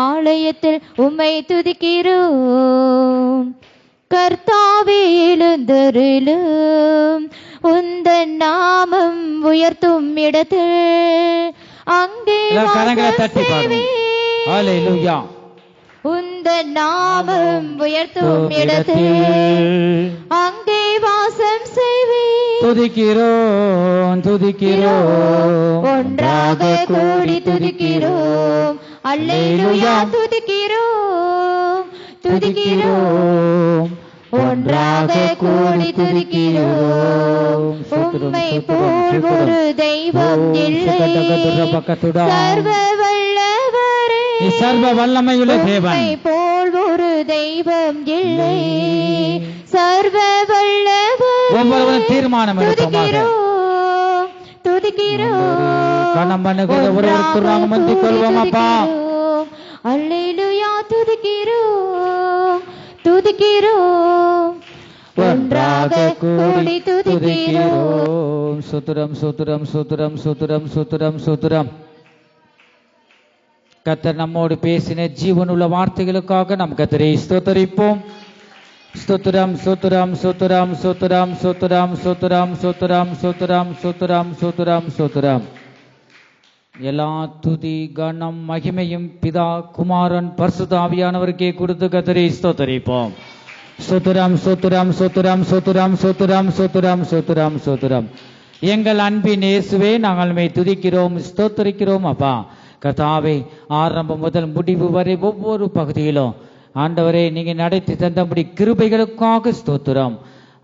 ஆலயத்தில் உம்மை துதிக்கிறோம், கர்த்தாவே எழுந்தருளும். உந்தன் நாமம் உயர்த்தும் இடத்தில் அங்கே ஹல்லேலூயா. உந்தன் நாமம் உயர்த்தும் இடத்தில் அங்கே வாசம் செய்வேன். துதிக்கிறோம், துதிக்கிறோம். ஒன்றாக கூடி துதிக்கிறோம், அல்லேலூயா துதிக்கிறோம், துதிக்கிறோம். ஒன்றாக கூடி துதிக்கிறோம், உம்மை போல் ஒரு தெய்வம் இல்லை. சர்வ வல்லவரே, சர்வ வல்லமையுள்ள தேவன், உம்மை போல் ஒரு தெய்வம் இல்லை. சர்வ வல்லவரே, ஒவ்வொருவரும் தீர்மானம் எடுப்போமாக. துதிக்கிறோம், கணம் பண்ணுகிற ஒருவருக்கு நாங்கள் முந்திக் கொள்வோம் அப்பா. அல்லேலூயா துதிக்கிறோம், துதிக்கிறோம். ஒன்றாக கூடி துதிக்கிறோம். சுத்திரம், சுத்திரம், சுத்திரம், சுத்திரம், சுத்திரம், சுத்திரம். கர்த்தர் நம்மோடு பேசின ஜீவனுள்ள வார்த்தைகளுக்காக நம் கர்த்தரை ஸ்தோத்தரிப்போம். ஸ்தோத்திரம், ஸ்தோத்திரம், ஸ்தோத்திரம், ஸ்தோத்திரம், ஸ்தோத்திரம், ஸ்தோத்திரம், ஸ்தோத்திரம், ஸ்தோத்திரம், ஸ்தோத்திரம், ஸ்தோத்திரம், ஸ்தோத்திரம். எல்லா துதி கனம் மகிமையும் பிதா குமாரன் பரிசுத்த ஆவியானவருக்கே கொடுத்து கர்த்தரை ஸ்தோத்தரிப்போம். ஸ்தோத்திரம், ஸ்தோத்திரம், ஸ்தோத்திரம், ஸ்தோத்திரம், ஸ்தோத்திரம், ஸ்தோத்திரம், ஸ்தோத்திரம், ஸ்தோத்திரம். எங்கள் அன்பின் இயேசுவே, நாங்கள் மை துதிக்கிறோம், ஸ்தோத்தரிக்கிறோம் அப்பா. கர்த்தாவே, ஆரம்பம் முதல் முடிவு வரை ஒவ்வொரு பகுதியிலும் ஆண்டவரே நீங்க நடத்தி தந்தபடி கிருபைகளுக்காக ஸ்தோத்திரம்.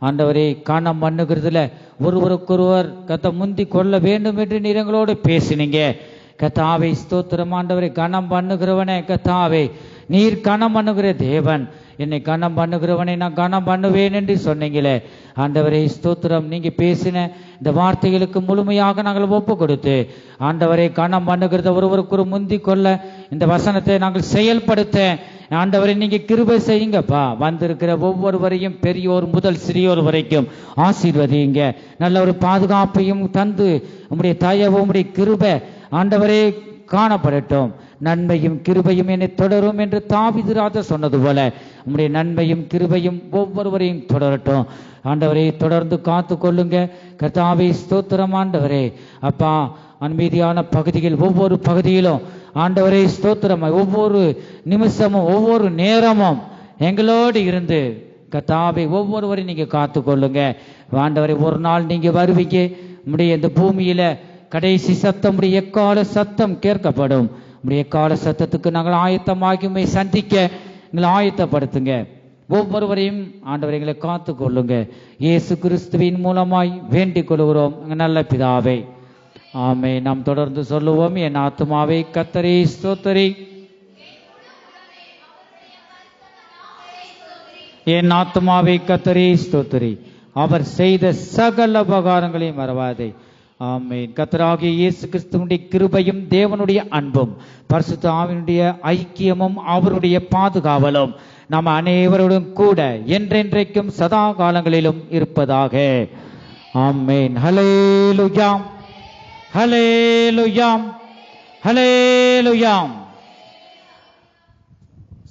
ஆண்டவரே, கணம் பண்ணுகிறதுல ஒருவருக்கொருவர் கத்த முந்தி கொள்ள வேண்டும் என்று நீர் எங்களோடு பேசினீங்க. கத்தாவை ஸ்தோத்திரம். ஆண்டவரை, கணம் பண்ணுகிறவனே கத்தாவே, நீர் கணம் பண்ணுகிற தேவன். என்னை கணம் பண்ணுகிறவனை நான் கணம் பண்ணுவேன் என்று சொன்னீங்களே. ஆண்டவரை ஸ்தோத்திரம். நீங்க பேசின இந்த வார்த்தைகளுக்கு முழுமையாக நாங்கள் ஒப்பு கொடுத்து ஆண்டவரை கணம் பண்ணுகிறத ஒருவருக்கு முந்தி கொள்ள இந்த வசனத்தை நாங்கள் செயல்படுத்த ஆண்டவரை நீங்க கிருபை செய்யுங்கப்பா. வந்திருக்கிற ஒவ்வொருவரையும் பெரியோர் முதல் சிறியோர் வரைக்கும் ஆசீர்வதிங்க. நல்ல ஒரு பாதுகாப்பையும் தந்து உம்முடைய தயவு உம்முடைய கிருபை ஆண்டவரே காணப்படட்டும். நன்மையும் கிருபையும் என்னை தொடரும் என்று தாவீது ராஜா சொன்னது போல உம்முடைய நன்மையும் கிருபையும் ஒவ்வொருவரையும் தொடரட்டும். ஆண்டவரை தொடர்ந்து காத்து கொள்ளுங்க. கர்த்தாவே ஸ்தோத்திரம். ஆண்டவரே அப்பா, அன்மீதியான பகுதியில் ஒவ்வொரு பகுதியிலும் ஆண்டவரை ஸ்தோத்திரமாய் ஒவ்வொரு நிமிஷமும் ஒவ்வொரு நேரமும் எங்களோடு இருந்து கர்த்தாவே ஒவ்வொருவரையும் நீங்க காத்து கொள்ளுங்க. ஆண்டவரை, ஒரு நாள் நீங்க வருவீங்க. உம்முடைய இந்த பூமியில கடைசி சத்தம் உடைய எக்கால சத்தம் கேட்கப்படும். உடைய எக்கால சத்தத்துக்கு நாங்கள் ஆயத்தமாகி சந்திக்க எங்களை ஆயத்தப்படுத்துங்க. ஒவ்வொருவரையும் ஆண்டவரை எங்களை காத்து கொள்ளுங்க. இயேசு கிறிஸ்துவின் மூலமாய் வேண்டிக் கொள்கிறோம் நல்ல பிதாவே, ஆமே. நாம் தொடர்ந்து சொல்லுவோம். என் ஆத்துமாவே கர்த்தரை ஸ்தோத்திரி, என் ஆத்துமாவே கர்த்தரை ஸ்தோத்திரி, அவர் செய்த சகல உபகாரங்களையும் மறவாதே. ஆமென். கர்த்தராகிய இயேசு கிறிஸ்துவினுடைய கிருபையும் தேவனுடைய அன்பும் பரிசுத்த ஆவியினுடைய ஐக்கியமும் அவருடைய பாதுகாவலும் நம்ம அனைவரோடும் கூட என்றென்றைக்கும் சதா காலங்களிலும் இருப்பதாக. ஆமென். ஹல்லேலூயா, ஹல்லேலூயா, ஹல்லேலூயா.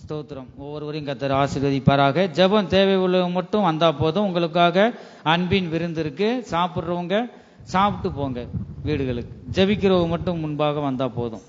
ஸ்தோத்திரம். ஒவ்வொருவரையும் கர்த்தர் ஆசீர்வதிப்பாராக. ஜெபம் தேவை உள்ளவங்க மட்டும் வந்தா போதும். உங்களுக்காக அன்பின் விருந்து இருக்கு. சாப்பிட்றவங்க சாப்பிட்டு போங்க வீடுகளுக்கு. ஜெபிக்கிறவங்க மட்டும் முன்பாக வந்தா போதும்.